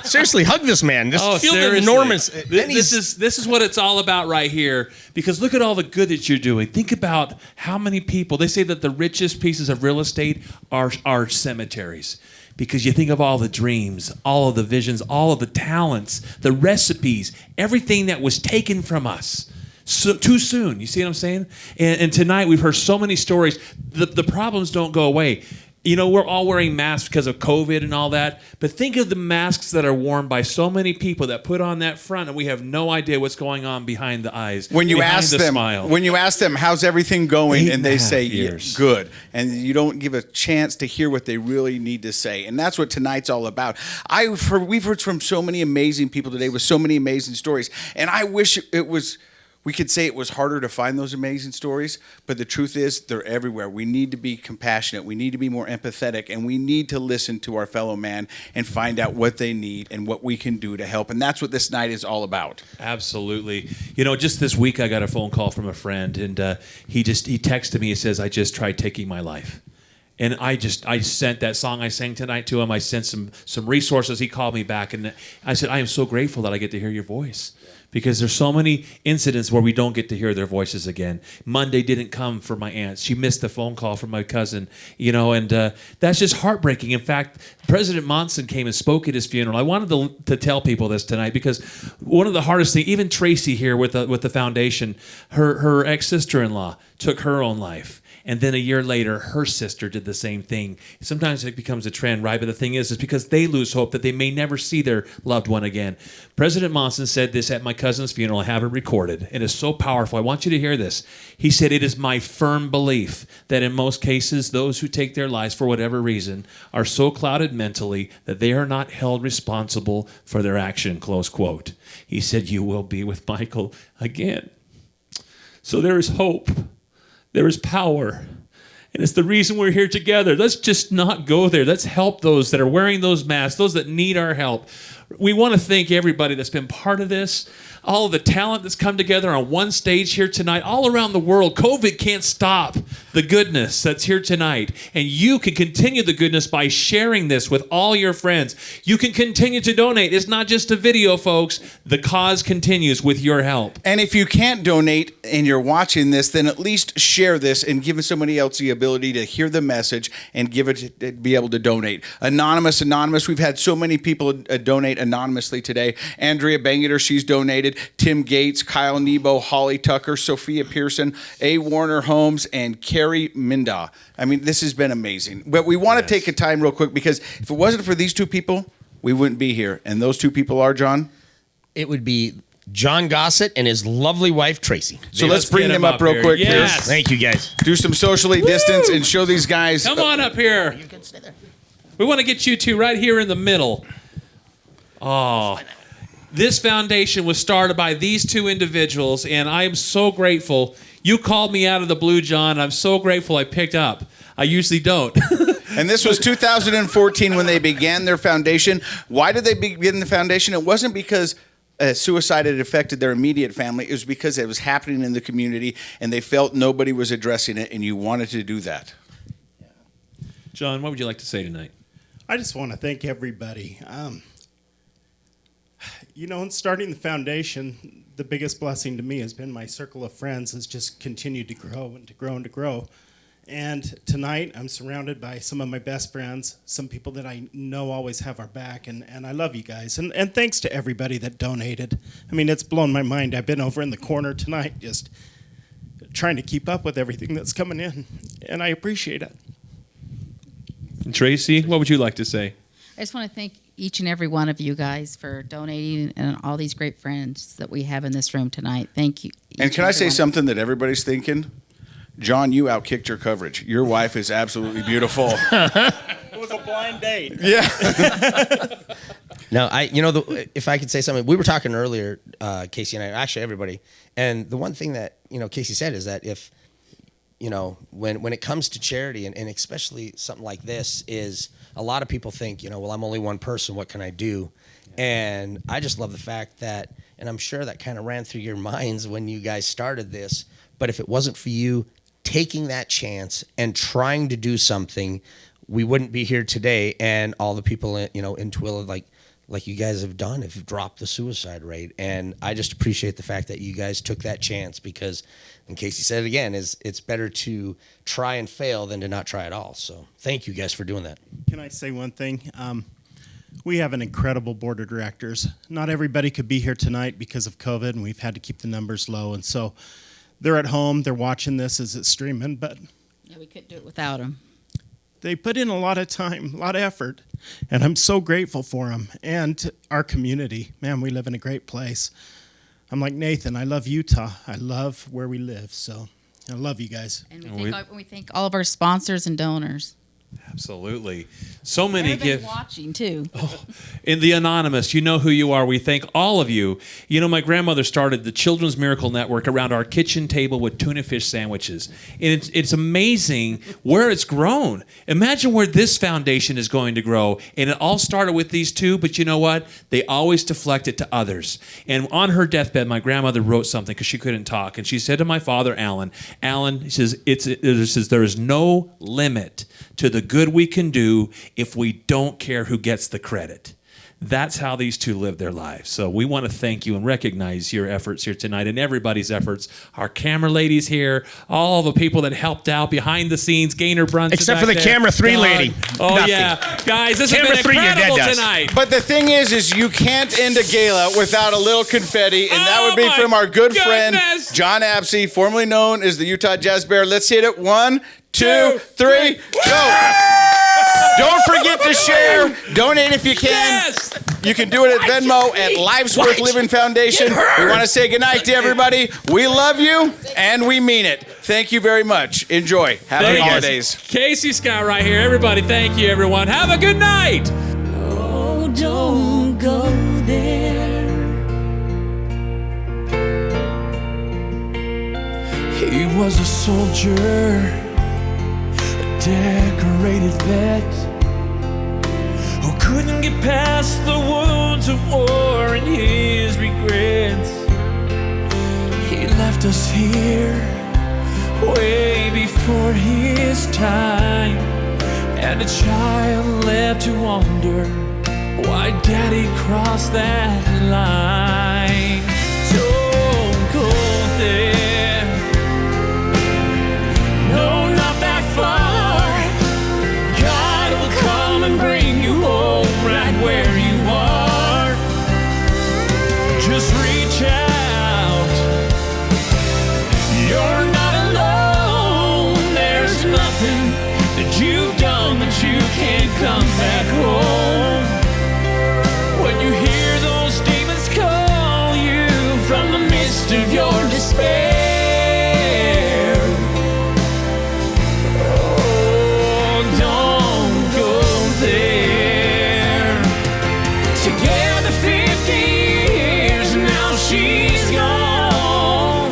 Seriously, hug this man. Just feel the seriously. enormous. This is what it's all about right here. Because look at all the good that you're doing. Think about how many people. They say that the richest pieces of real estate are cemeteries. Because you think of all the dreams, all of the visions, all of the talents, the recipes, everything that was taken from us. So, too soon. You see what I'm saying? And tonight we've heard so many stories. The problems don't go away. You know, we're all wearing masks because of COVID and all that, but think of the masks that are worn by so many people that put on that front, and we have no idea what's going on behind the eyes. When you ask them, how's everything going, and they say, good, and you don't give a chance to hear what they really need to say, and that's what tonight's all about. We've heard from so many amazing people today with so many amazing stories, and I wish we could say it was harder to find those amazing stories, but the truth is they're everywhere. We need to be compassionate. We need to be more empathetic, and we need to listen to our fellow man and find out what they need and what we can do to help. And that's what this night is all about. Absolutely. You know, just this week I got a phone call from a friend, and he texted me. He says, I just tried taking my life. And I sent that song I sang tonight to him. I sent some resources. He called me back, and I said, I am so grateful that I get to hear your voice. Because there's so many incidents where we don't get to hear their voices again. Monday didn't come for my aunt. She missed the phone call from my cousin, you know, and that's just heartbreaking. In fact, President Monson came and spoke at his funeral. I wanted to tell people this tonight because one of the hardest things, even Tracy here with the foundation, her ex-sister-in-law took her own life. And then a year later, her sister did the same thing. Sometimes it becomes a trend, right? But the thing is because they lose hope that they may never see their loved one again. President Monson said this at my cousin's funeral. I have it recorded. And it's so powerful. I want you to hear this. He said, it is my firm belief that in most cases, those who take their lives for whatever reason are so clouded mentally that they are not held responsible for their action, close quote. He said, you will be with Michael again. So there is hope. There is power, and it's the reason we're here together. Let's just not go there. Let's help those that are wearing those masks, those that need our help. We want to thank everybody that's been part of this, all of the talent that's come together on one stage here tonight, all around the world. COVID can't stop the goodness that's here tonight. And you can continue the goodness by sharing this with all your friends. You can continue to donate. It's not just a video, folks. The cause continues with your help. And if you can't donate and you're watching this, then at least share this and give somebody else the ability to hear the message and be able to donate. Anonymous. We've had so many people donate anonymously today. Andrea Bangeter, she's donated. Tim Gates, Kyle Nebo, Holly Tucker, Sophia Pearson, A. Warner Holmes, and Carrie Minda. I mean, this has been amazing. But we want to take a time real quick because if it wasn't for these two people, we wouldn't be here. And those two people are, John? It would be Jon Gossett and his lovely wife, Tracy. So let's bring them up real quick here. Yes. Thank you, guys. Do some socially distance and show these guys. Come on up here. You can stay there. We want to get you two right here in the middle. Oh, this foundation was started by these two individuals, and I am so grateful. You called me out of the blue, John. I'm so grateful I picked up. I usually don't. And this was 2014 when they began their foundation. Why did they begin the foundation? It wasn't because suicide had affected their immediate family. It was because it was happening in the community, and they felt nobody was addressing it, and you wanted to do that. John, what would you like to say tonight? I just want to thank everybody. In starting the foundation, the biggest blessing to me has been my circle of friends has just continued to grow and to grow and to grow. And tonight, I'm surrounded by some of my best friends, some people that I know always have our back, and I love you guys. And thanks to everybody that donated. I mean, it's blown my mind. I've been over in the corner tonight just trying to keep up with everything that's coming in, and I appreciate it. Tracy, what would you like to say? I just want to thank each and every one of you guys for donating and all these great friends that we have in this room tonight. Thank you. And can I say something that everybody's thinking? John, you outkicked your coverage. Your wife is absolutely beautiful. It was a blind date. Yeah. No, if I could say something, we were talking earlier, Casey and I, actually everybody, and the one thing that, Casey said is that if, when it comes to charity, and especially something like this, is a lot of people think, well, I'm only one person, what can I do? And I just love the fact that, and I'm sure that kind of ran through your minds when you guys started this, but if it wasn't for you taking that chance and trying to do something, we wouldn't be here today. And all the people, in Tooele, like you guys have done, have dropped the suicide rate. And I just appreciate the fact that you guys took that chance because, and Casey said it again, it's better to try and fail than to not try at all. So thank you guys for doing that. Can I say one thing? We have an incredible board of directors. Not everybody could be here tonight because of COVID, and we've had to keep the numbers low. And so they're at home, they're watching this as it's streaming, but yeah, we couldn't do it without them. They put in a lot of time, a lot of effort, and I'm so grateful for them and our community. Man, we live in a great place. I'm like Nathan, I love Utah. I love where we live, so I love you guys. And we thank all of our sponsors and donors. Absolutely. So many gifts. Watching too. In the anonymous, you know who you are. We thank all of you. My grandmother started the Children's Miracle Network around our kitchen table with tuna fish sandwiches. And it's amazing where it's grown. Imagine where this foundation is going to grow. And it all started with these two, but you know what? They always deflect it to others. And on her deathbed, my grandmother wrote something because she couldn't talk. And she said to my father, Alan, he says, there is no limit to the good we can do if we don't care who gets the credit. That's how these two live their lives. So we want to thank you and recognize your efforts here tonight and everybody's efforts. Our camera ladies here, all the people that helped out behind the scenes, Gaynor Brunson. Except for the camera 3 lady. Oh, Nothing. yeah. Guys, this Camera has been 3, your dad incredible does. tonight. But the thing is you can't end a gala without a little confetti, and that would be from our good friend, Jon Absey, formerly known as the Utah Jazz Bear. Let's hit it. 1, 2, 3, go. Don't forget to share. Donate if you can. Yes. You can do it at Venmo at Life's Worth Living Foundation. We want to say goodnight to everybody. We love you, and we mean it. Thank you very much. Enjoy. Happy holidays. Casey Scott right here. Everybody, thank you, everyone. Have a good night. Oh, don't go there. He was a soldier, a decorated vet, who couldn't get past the wounds of war and his regrets. He left us here way before his time, and a child left to wonder why Daddy crossed that line. Don't go there, no, not that far. God will come and bring you home right where you are. Just reach out, you're not alone. There's nothing that you've done that you can't come back home. When you hear those demons call, midst of your despair. Oh, don't go there. Together 50 years, now she's gone.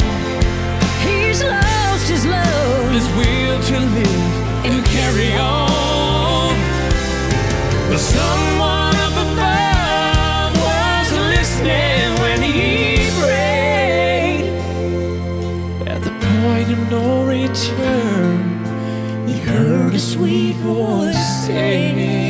He's lost his love, his will to live and carry on. But someone up above was listening when he prayed. At the point of no return, he heard a sweet voice say,